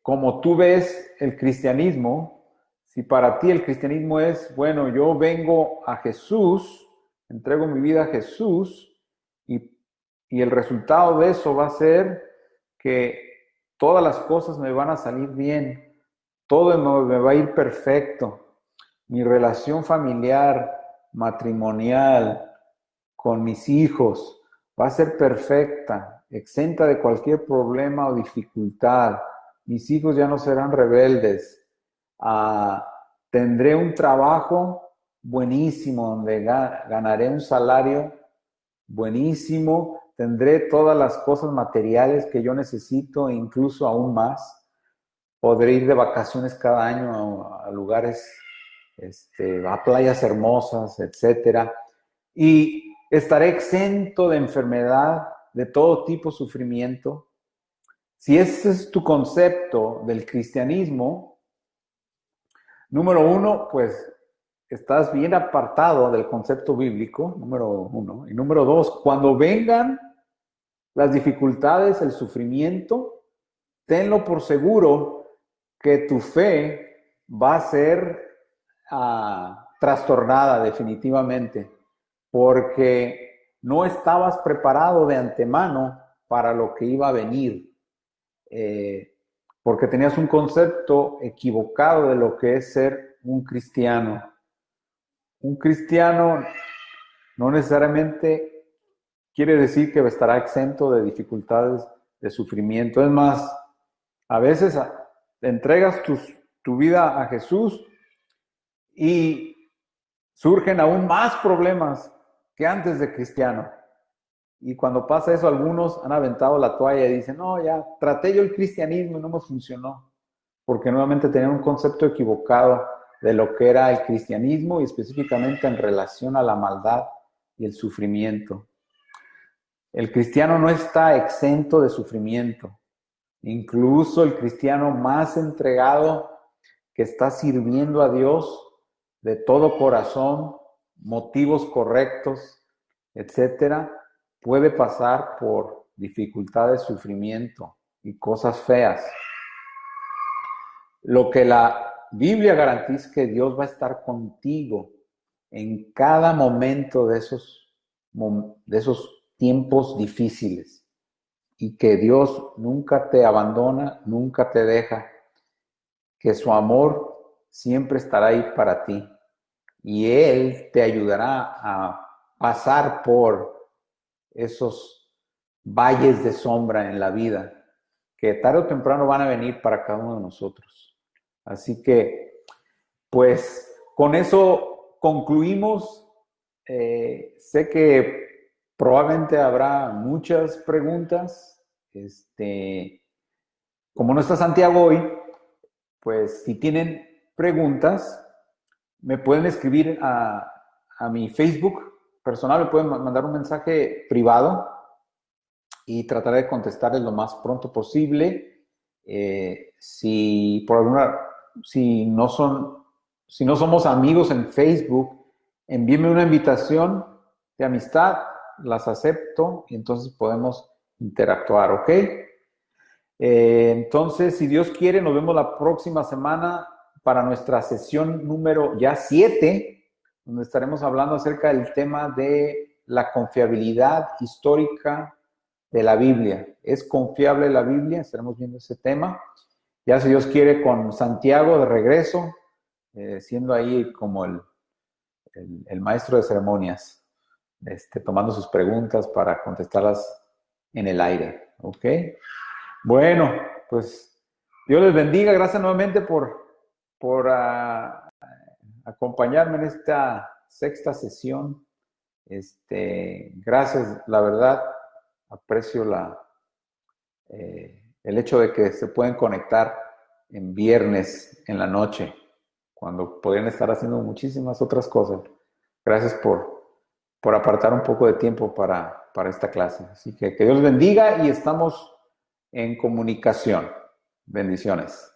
como tú ves el cristianismo, si para ti el cristianismo es, bueno, yo vengo a Jesús, entrego mi vida a Jesús y el resultado de eso va a ser que todas las cosas me van a salir bien, todo me va a ir perfecto, mi relación familiar, matrimonial, con mis hijos, va a ser perfecta, exenta de cualquier problema o dificultad. Mis hijos ya no serán rebeldes. Tendré un trabajo buenísimo donde ganaré un salario buenísimo. Tendré todas las cosas materiales que yo necesito e incluso aún más. Podré ir de vacaciones cada año a lugares, a playas hermosas, etcétera. Y estaré exento de enfermedad, de todo tipo de sufrimiento. Si ese es tu concepto del cristianismo, número uno, pues estás bien apartado del concepto bíblico, número uno. Y número dos, cuando vengan las dificultades, el sufrimiento, tenlo por seguro que tu fe va a ser trastornada definitivamente, porque no estabas preparado de antemano para lo que iba a venir, porque tenías un concepto equivocado de lo que es ser un cristiano. Un cristiano no necesariamente quiere decir que estará exento de dificultades, de sufrimiento. Es más, a veces entregas tu vida a Jesús y surgen aún más problemas que antes de cristiano. Y cuando pasa eso, algunos han aventado la toalla y dicen, no, ya traté yo el cristianismo y no me funcionó, porque nuevamente tenían un concepto equivocado de lo que era el cristianismo y específicamente en relación a la maldad y el sufrimiento. El cristiano no está exento de sufrimiento. Incluso el cristiano más entregado que está sirviendo a Dios de todo corazón, motivos correctos, etcétera, puede pasar por dificultades, sufrimiento y cosas feas. Lo que la Biblia garantiza es que Dios va a estar contigo en cada momento de esos tiempos difíciles y que Dios nunca te abandona, nunca te deja, que su amor siempre estará ahí para ti y Él te ayudará a pasar por esos valles de sombra en la vida que tarde o temprano van a venir para cada uno de nosotros. Así que, pues, con eso concluimos. Sé que probablemente habrá muchas preguntas. Como no está Santiago hoy, pues si tienen preguntas, me pueden escribir a mi Facebook personal, me pueden mandar un mensaje privado y trataré de contestarles lo más pronto posible. Si no somos amigos en Facebook, envíenme una invitación de amistad, las acepto y entonces podemos interactuar, ¿ok? Entonces, si Dios quiere, nos vemos la próxima semana para nuestra sesión número ya 7, donde estaremos hablando acerca del tema de la confiabilidad histórica de la Biblia. ¿Es confiable la Biblia? Estaremos viendo ese tema. Ya si Dios quiere, con Santiago de regreso, siendo ahí como el maestro de ceremonias, tomando sus preguntas para contestarlas en el aire, ¿ok? Bueno, pues Dios les bendiga. Gracias nuevamente por acompañarme en esta sexta sesión. Gracias, la verdad, aprecio el hecho de que se pueden conectar en viernes en la noche, cuando podrían estar haciendo muchísimas otras cosas. Gracias por apartar un poco de tiempo para esta clase. Así que Dios bendiga y estamos en comunicación. Bendiciones.